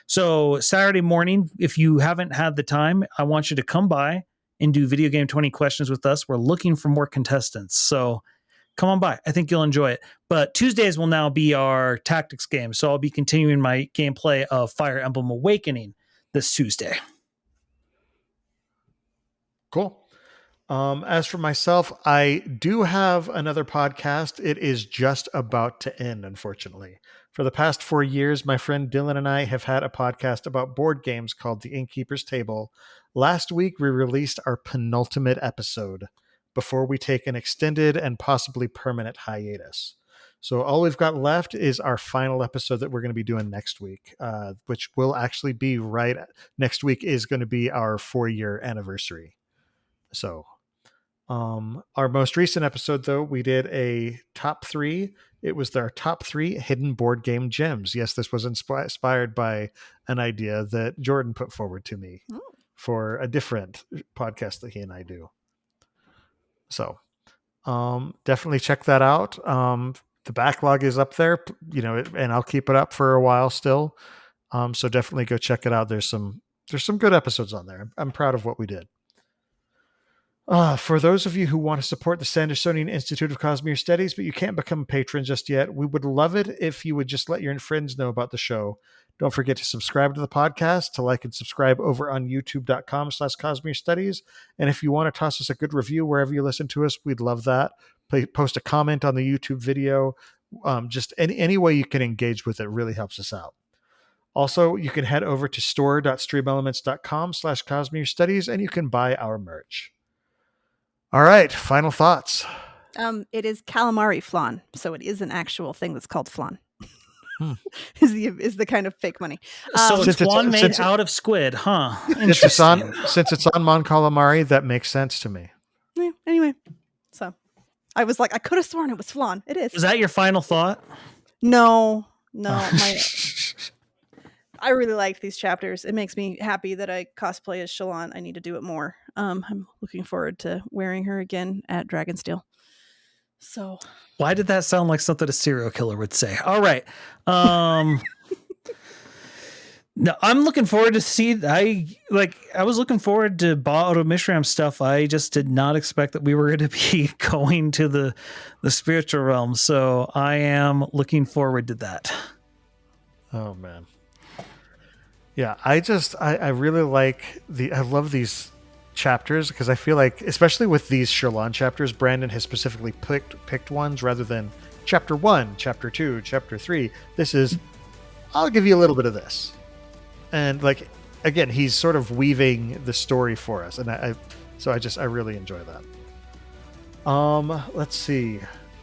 So Saturday morning, if you haven't had the time, I want you to come by and do Video Game 20 Questions with us. We're looking for more contestants. So come on by. I think you'll enjoy it. But Tuesdays will now be our tactics game. So I'll be continuing my gameplay of Fire Emblem Awakening this Tuesday. Cool. As for myself, I do have another podcast. It is just about to end, unfortunately. For the past 4 years, my friend Dylan and I have had a podcast about board games called The Innkeeper's Table. Last week, we released our penultimate episode before we take an extended and possibly permanent hiatus. So all we've got left is our final episode that we're going to be doing next week, which will actually be next week is going to be our 4-year anniversary. So our most recent episode, though, we did a top 3. It was our top 3 hidden board game gems. Yes, this was inspired by an idea that Jordan put forward to me for a different podcast that he and I do. So definitely check that out. The backlog is up there, and I'll keep it up for a while still. So definitely go check it out. There's some good episodes on there. I'm proud of what we did. For those of you who want to support the Sandersonian Institute of Cosmere Studies, but you can't become a patron just yet, we would love it if you would just let your friends know about the show. Don't forget to subscribe to the podcast, to like and subscribe over on youtube.com/Cosmere Studies. And if you want to toss us a good review wherever you listen to us, we'd love that. Post a comment on the YouTube video. Just any way you can engage with it really helps us out. Also, you can head over to store.streamelements.com/Cosmere Studies and you can buy our merch. All right, final thoughts. It is calamari flan, so it is an actual thing that's called flan. Is the kind of fake money. So it's flan made out of squid, huh? Since it's on Mon Calamari, that makes sense to me. Yeah, anyway, so I was like, I could have sworn it was flan. It is. Was that your final thought? No. I really liked these chapters. It makes me happy that I cosplay as Shallan. I need to do it more. I'm looking forward to wearing her again at Dragonsteel. So, why did that sound like something a serial killer would say? All right. No, I'm looking forward to see. I was looking forward to Ba'Oto Mishram stuff. I just did not expect that we were going to be going to the spiritual realm. So I am looking forward to that. Oh man. Yeah, I really like I love these chapters because I feel like, especially with these Shallan chapters, Brandon has specifically picked ones rather than chapter 1, chapter 2, chapter 3. This is, I'll give you a little bit of this. And again, he's sort of weaving the story for us. And I really enjoy that. Let's see.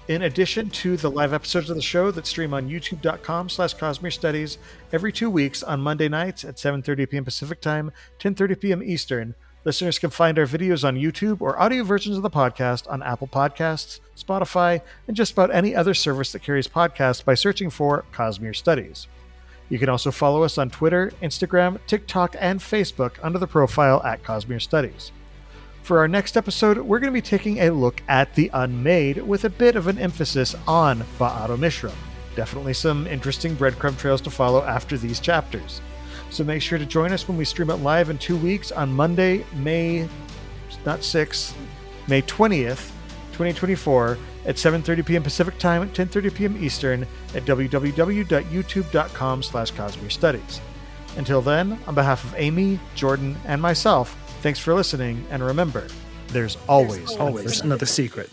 In addition to the live episodes of the show that stream on youtube.com/Cosmere Studies every 2 weeks on Monday nights at 7:30 p.m. Pacific Time, 10:30 p.m. Eastern, listeners can find our videos on YouTube or audio versions of the podcast on Apple Podcasts, Spotify, and just about any other service that carries podcasts by searching for Cosmere Studies. You can also follow us on Twitter, Instagram, TikTok, and Facebook under the profile at Cosmere Studies. For our next episode, we're going to be taking a look at the Unmade with a bit of an emphasis on Ba'ato Mishram. Definitely some interesting breadcrumb trails to follow after these chapters. So make sure to join us when we stream it live in 2 weeks on Monday, May 20th, 2024 at 7:30 p.m. Pacific Time at 10:30 p.m. Eastern at www.youtube.com/Cosmere Studies. Until then, on behalf of Amy, Jordan, and myself, thanks for listening, and remember, there's always There's another secret.